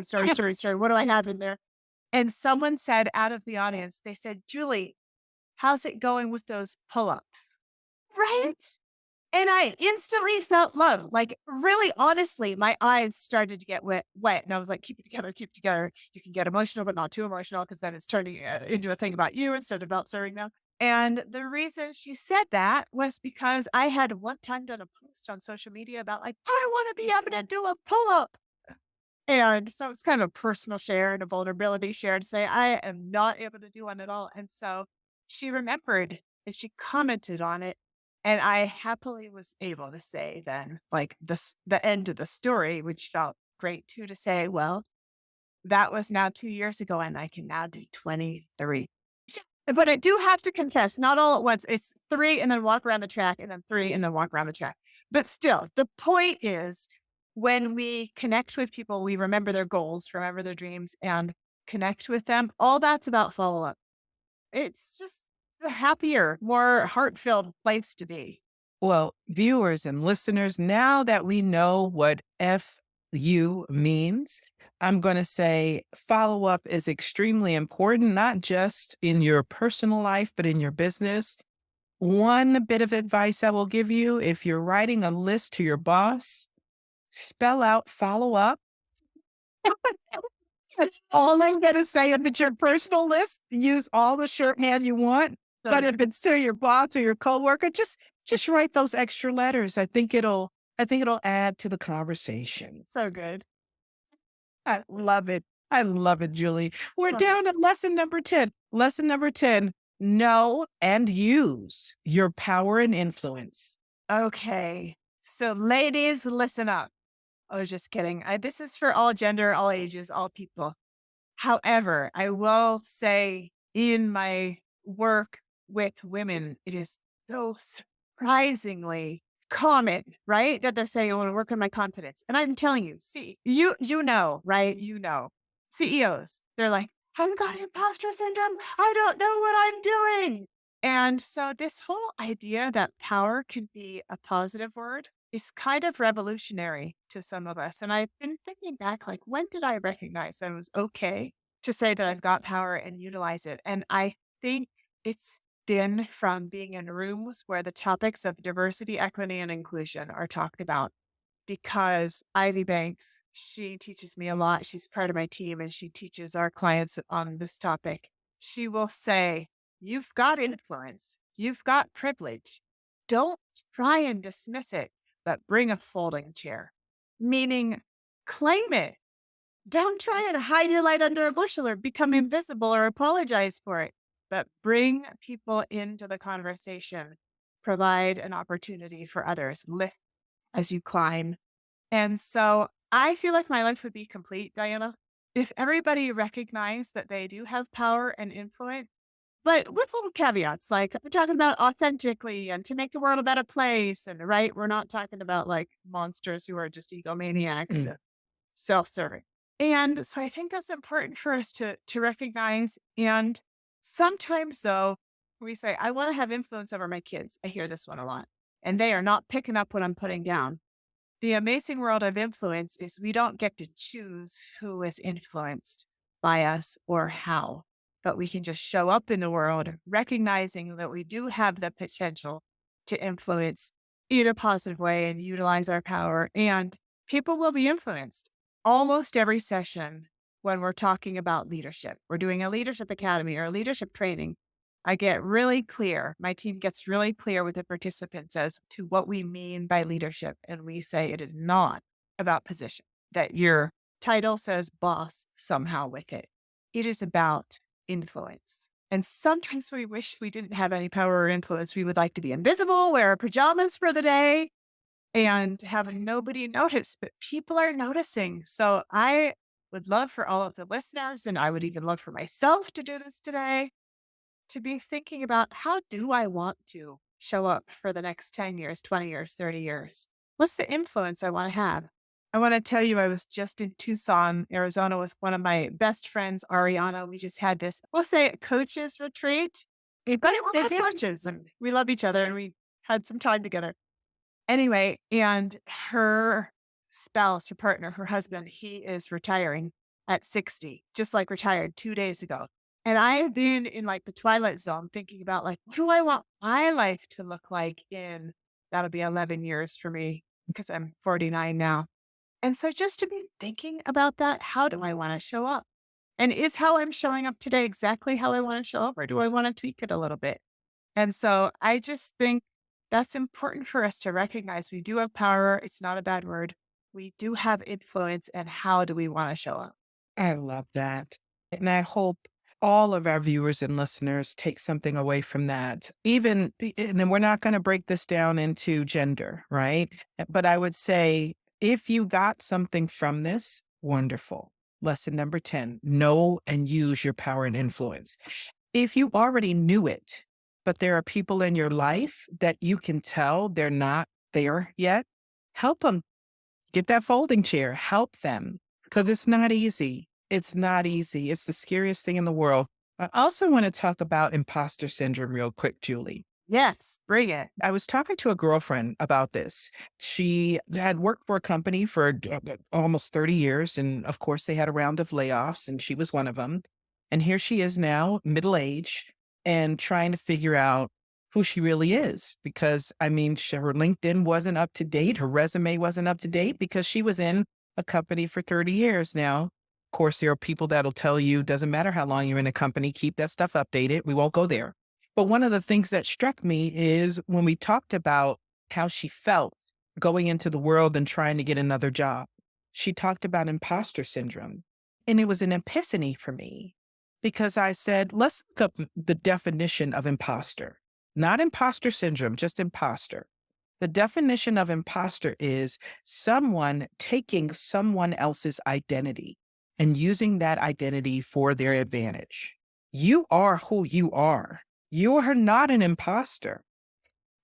Story. What do I have in there? And someone said out of the audience, they said, Julie, how's it going with those pull ups? Right. And I instantly felt love. Like, really, honestly, my eyes started to get wet. And I was like, keep it together, keep it together. You can get emotional, but not too emotional because then it's turning into a thing about you instead of about serving them. And the reason she said that was because I had one time done a post on social media about, like, I want to be able to do a pull up. And so it's kind of a personal share and a vulnerability share to say, I am not able to do one at all. And so she remembered and she commented on it. And I happily was able to say then, like the end of the story, which felt great too, to say, well, that was now 2 years ago and I can now do 23. But I do have to confess, not all at once. It's three and then walk around the track and then three and then walk around the track. But still, the point is when we connect with people, we remember their goals, remember their dreams, and connect with them. All that's about follow up. It's just a happier, more heart-filled place to be. Well, viewers and listeners, now that we know what FU means, I'm going to say follow up is extremely important, not just in your personal life, but in your business. One bit of advice I will give you if you're writing a list to your boss, spell out follow up. That's all I'm going to say. If it's your personal list, use all the shorthand you want. But if it's to your boss or your coworker, just write those extra letters. I think it'll add to the conversation. So good. I love it. I love it, Julie. We're Love it. down to lesson number 10. Lesson number 10, know and use your power and influence. Okay. So, ladies, listen up. I was just kidding. This is for all gender, all ages, all people. However, I will say in my work with women, it is so surprisingly common, right? That they're saying, I want to work on my confidence. And I'm telling you, see, you know, right? You know, CEOs, they're like, I've got imposter syndrome. I don't know what I'm doing. And so this whole idea that power can be a positive word is kind of revolutionary to some of us. And I've been thinking back, like, when did I recognize that it was okay to say that I've got power and utilize it? And I think it's been from being in rooms where the topics of diversity, equity, and inclusion are talked about. because Ivy Banks, she teaches me a lot. She's part of my team and she teaches our clients on this topic. She will say, "You've got influence, you've got privilege. Don't try and dismiss it, but bring a folding chair." Meaning, claim it. Don't try and hide your light under a bushel or become invisible or apologize for it, but bring people into the conversation. Provide an opportunity for others. Lift as you climb. And so I feel like my life would be complete, Diana, if everybody recognized that they do have power and influence, but with little caveats. Like we're talking about authentically and to make the world a better place. And right, we're not talking about like monsters who are just egomaniacs and self-serving. And so I think that's important for us to recognize. And sometimes though, we say, I want to have influence over my kids. I hear this one a lot. And they are not picking up what I'm putting down. The amazing world of influence is we don't get to choose who is influenced by us or how, but we can just show up in the world recognizing that we do have the potential to influence in a positive way and utilize our power. And people will be influenced almost every session when we're talking about leadership. We're doing a leadership academy or a leadership training. I get really clear. My team gets really clear with the participants as to what we mean by leadership. And we say it is not about position, that your title says boss somehow with it. It is about influence. And sometimes we wish we didn't have any power or influence. We would like to be invisible, wear pajamas for the day, and have nobody notice. But people are noticing. So I would love for all of the listeners, and I would even love for myself to do this today, to be thinking about how do I want to show up for the next 10 years, 20 years, 30 years? What's the influence I want to have? I want to tell you, I was just in Tucson, Arizona with one of my best friends, Ariana. We just had this, we'll say, coaches retreat. But we're both coaches and we love each other and we had some time together. Anyway, and her spouse, her partner, her husband, he is retiring at 60, just like retired 2 days ago. And I've been in like the twilight zone thinking about like, what do I want my life to look like in, that'll be 11 years for me because I'm 49 now. And so just to be thinking about that, how do I want to show up? And is how I'm showing up today exactly how I want to show up, or do I want to tweak it a little bit? And so I just think that's important for us to recognize. We do have power. It's not a bad word. We do have influence. And how do we want to show up? I love that. And I hope all of our viewers and listeners take something away from that. And then we're not going to break this down into gender, right? But I would say if you got something from this, wonderful. Lesson number 10, know and use your power and influence. If you already knew it, but there are people in your life that you can tell they're not there yet, help them. Get that folding chair, help them, because it's not easy. It's not easy. It's the scariest thing in the world. I also want to talk about imposter syndrome real quick, Julie. Yes, bring it. I was talking to a girlfriend about this. She had worked for a company for almost 30 years. And of course, they had a round of layoffs, and she was one of them. And here she is now, middle age, and trying to figure out who she really is. Because, I mean, her LinkedIn wasn't up to date. Her resume wasn't up to date because she was in a company for 30 years now. Of course, there are people that'll tell you, doesn't matter how long you're in a company, keep that stuff updated. We won't go there. But one of the things that struck me is when we talked about how she felt going into the world and trying to get another job, she talked about imposter syndrome. And it was an epiphany for me because I said, let's look up the definition of imposter, not imposter syndrome, just imposter. The definition of imposter is someone taking someone else's identity and using that identity for their advantage. You are who you are. You are not an imposter.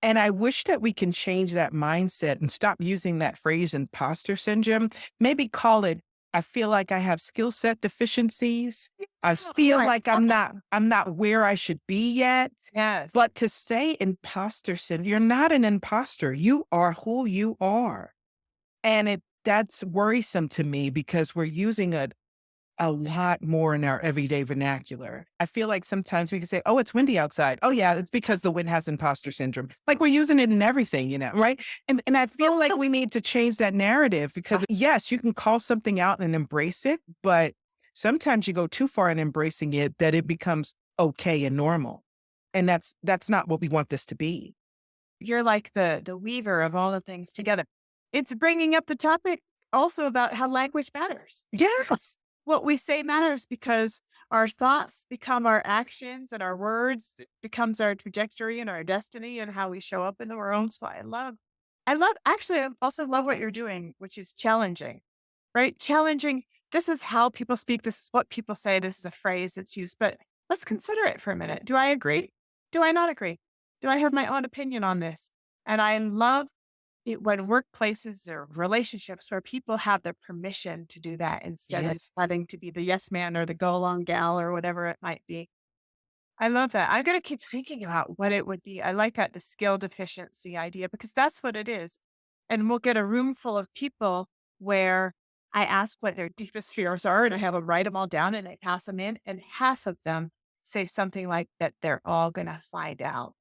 And I wish that we can change that mindset and stop using that phrase imposter syndrome. Maybe call it, I feel like I have skill set deficiencies. I feel like I'm not where I should be yet. Yes. But to say imposter syndrome, you're not an imposter. You are who you are. And that's worrisome to me because we're using a lot more in our everyday vernacular. I feel like sometimes we can say, "Oh, it's windy outside." "Oh, yeah, it's because the wind has imposter syndrome." Like we're using it in everything, right? And I feel like we need to change that narrative because yes, you can call something out and embrace it, but sometimes you go too far in embracing it that it becomes okay and normal. And that's not what we want this to be. You're like the weaver of all the things together. It's bringing up the topic also about how language matters. Yes. What we say matters because our thoughts become our actions and our words becomes our trajectory and our destiny and how we show up in the world. So actually, I also love what you're doing, which is challenging, right? Challenging. This is how people speak. This is what people say. This is a phrase that's used, but let's consider it for a minute. Do I agree? Do I not agree? Do I have my own opinion on this? And I love it when workplaces or relationships where people have the permission to do that instead of Yes. having to be the yes man or the go along gal or whatever it might be. I love that. I'm going to keep thinking about what it would be. I like that the skill deficiency idea because that's what it is. And we'll get a room full of people where I ask what their deepest fears are and I have them write them all down and they pass them in. And half of them say something like that they're all going to find out.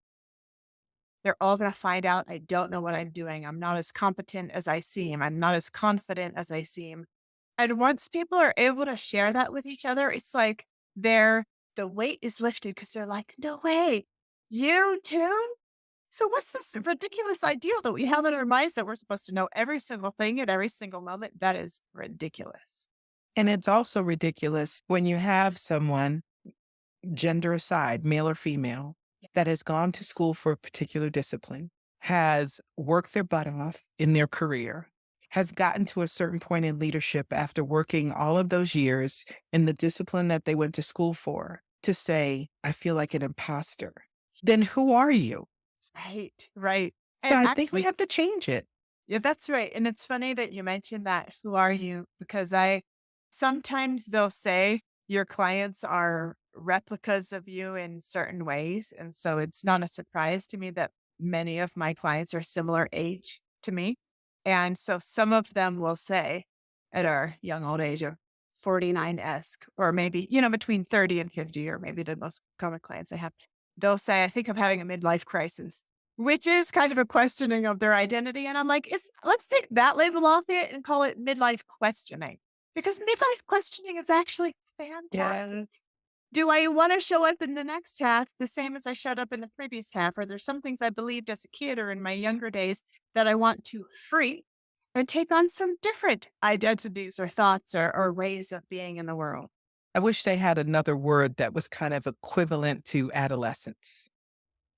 They're all going to find out I don't know what I'm doing. I'm not as competent as I seem. I'm not as confident as I seem. And once people are able to share that with each other, it's like the weight is lifted because they're like, no way, you too? So what's this ridiculous ideal that we have in our minds that we're supposed to know every single thing at every single moment? That is ridiculous. And it's also ridiculous when you have someone, gender aside, male or female, that has gone to school for a particular discipline, has worked their butt off in their career, has gotten to a certain point in leadership after working all of those years in the discipline that they went to school for, to say, I feel like an imposter. Then who are you? Right, right. So And I think we actually, have to change it. yeah, that's right. And it's funny that you mentioned that. Who are you? Because I sometimes they'll say your clients are replicas of you in certain ways. And so it's not a surprise to me that many of my clients are similar age to me. And so some of them will say at our young old age of 49-esque, or maybe, between 30 and 50, or maybe the most common clients I have, they'll say, I think I'm having a midlife crisis, which is kind of a questioning of their identity, and I'm like, let's take that label off it and call it midlife questioning, because midlife questioning is actually fantastic. Yeah. Do I wanna show up in the next half the same as I showed up in the previous half? Or there's some things I believed as a kid or in my younger days that I want to free and take on some different identities or thoughts or ways of being in the world? I wish they had another word that was kind of equivalent to adolescence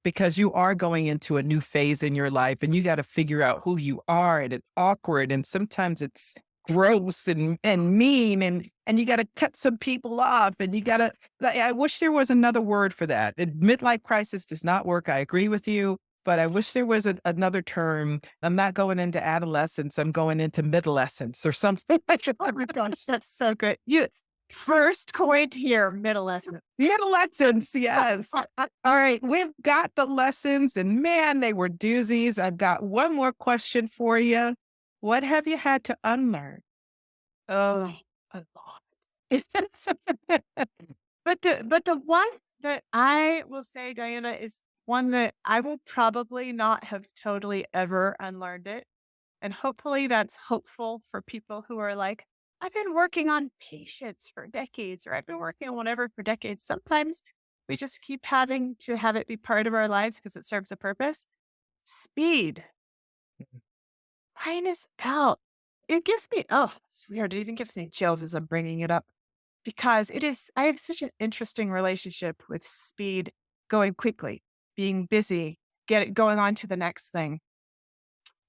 because you are going into a new phase in your life and you got to figure out who you are and it's awkward and sometimes it's gross and mean and you got to cut some people off and you got to I wish there was another word for that. Midlife crisis does not work. I agree with you, but I wish there was another term. I'm not going into adolescence. I'm going into middlescence or something like that. Oh my gosh, that's so good. You first coined here, middle lesson. Middle lessons, yes. All right, we've got the lessons, and man, they were doozies. I've got one more question for you. What have you had to unlearn? Oh, a lot. But the one that I will say, Diana, is one that I will probably not have totally ever unlearned it. And hopefully that's hopeful for people who are like, I've been working on patience for decades, or I've been working on whatever for decades. Sometimes we just keep having to have it be part of our lives because it serves a purpose. Speed. Mine is out. It gives me, oh, it's weird. It even gives me chills as I'm bringing it up because I have such an interesting relationship with speed, going quickly, being busy, going on to the next thing.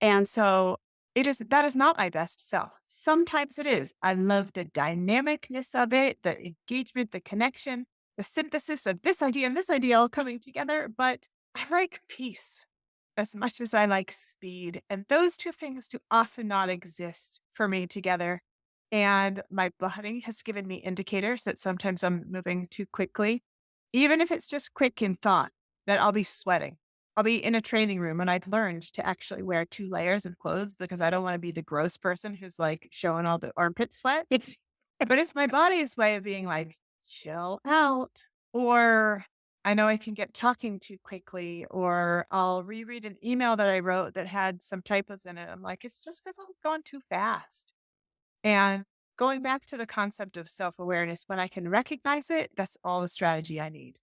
And so that is not my best self. Sometimes it is. I love the dynamicness of it, the engagement, the connection, the synthesis of this idea and this idea all coming together. But I like peace as much as I like speed. And those two things do often not exist for me together. And my body has given me indicators that sometimes I'm moving too quickly, even if it's just quick in thought, that I'll be sweating. I'll be in a training room and I've learned to actually wear 2 layers of clothes because I don't want to be the gross person who's like showing all the armpit sweat. But it's my body's way of being like, chill out. Or I know I can get talking too quickly, or I'll reread an email that I wrote that had some typos in it. I'm like, it's just because I'm going too fast. And going back to the concept of self awareness, when I can recognize it, that's all the strategy I need.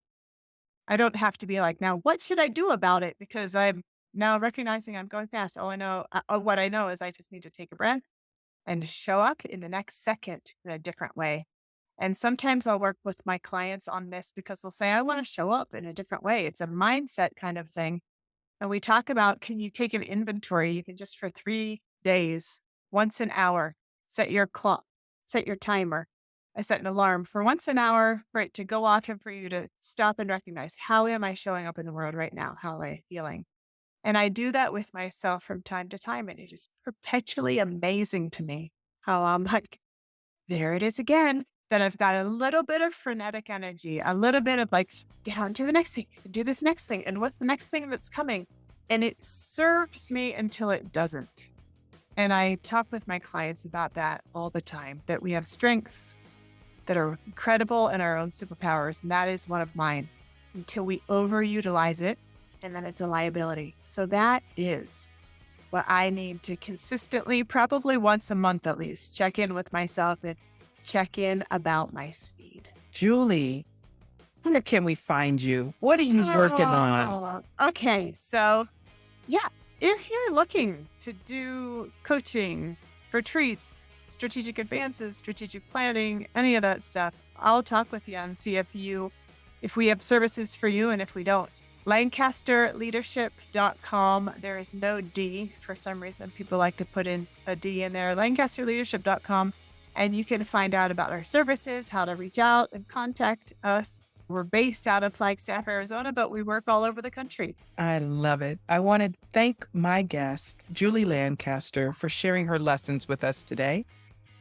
I don't have to be like, now what should I do about it? Because I'm now recognizing I'm going fast. All I know, what I know is I just need to take a breath and show up in the next second in a different way. And sometimes I'll work with my clients on this because they'll say, I want to show up in a different way. It's a mindset kind of thing. And we talk about, can you take an inventory? You can just for 3 days, once an hour, set your clock, set your timer. I set an alarm for once an hour for it to go off and for you to stop and recognize, how am I showing up in the world right now? How am I feeling? And I do that with myself from time to time. And it is perpetually amazing to me how I'm like, there it is again. Then I've got a little bit of frenetic energy, a little bit of like, get on to the next thing, do this next thing. And what's the next thing that's coming? And it serves me until it doesn't. And I talk with my clients about that all the time, that we have strengths that are incredible and our own superpowers. And that is one of mine until we overutilize it. And then it's a liability. So that is what I need to consistently, probably once a month at least, check in with myself and check in about my speed. Julie, where can we find you? What are you working on? Okay, so yeah, if you're looking to do coaching, retreats, strategic advances, strategic planning, any of that stuff, I'll talk with you and see if we have services for you and if we don't. LancasterLeadership.com. There is no D. For some reason, people like to put in a D in there. LancasterLeadership.com. And you can find out about our services, how to reach out and contact us. We're based out of Flagstaff, Arizona, but we work all over the country. I love it. I want to thank my guest, Julie Lancaster, for sharing her lessons with us today.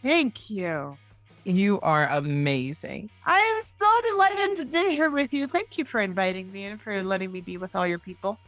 Thank you. You are amazing. I am so delighted to be here with you. Thank you for inviting me and for letting me be with all your people.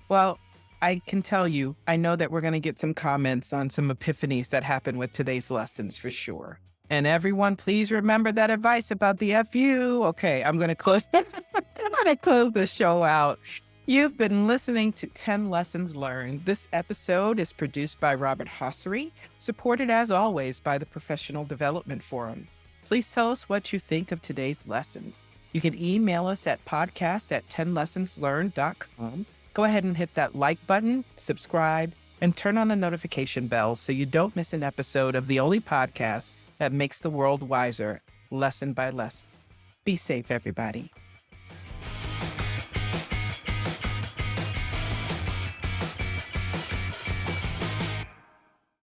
Well, I can tell you, I know that we're going to get some comments on some epiphanies that happened with today's lessons for sure. And everyone, please remember that advice about the FU. Okay, I'm going to close the show out. You've been listening to 10 Lessons Learned. This episode is produced by Robert Hossery, supported as always by the Professional Development Forum. Please tell us what you think of today's lessons. You can email us at podcast@10lessonslearned.com. Go ahead and hit that like button, subscribe, and turn on the notification bell so you don't miss an episode of the only podcast that makes the world wiser, lesson by lesson. Be safe, everybody.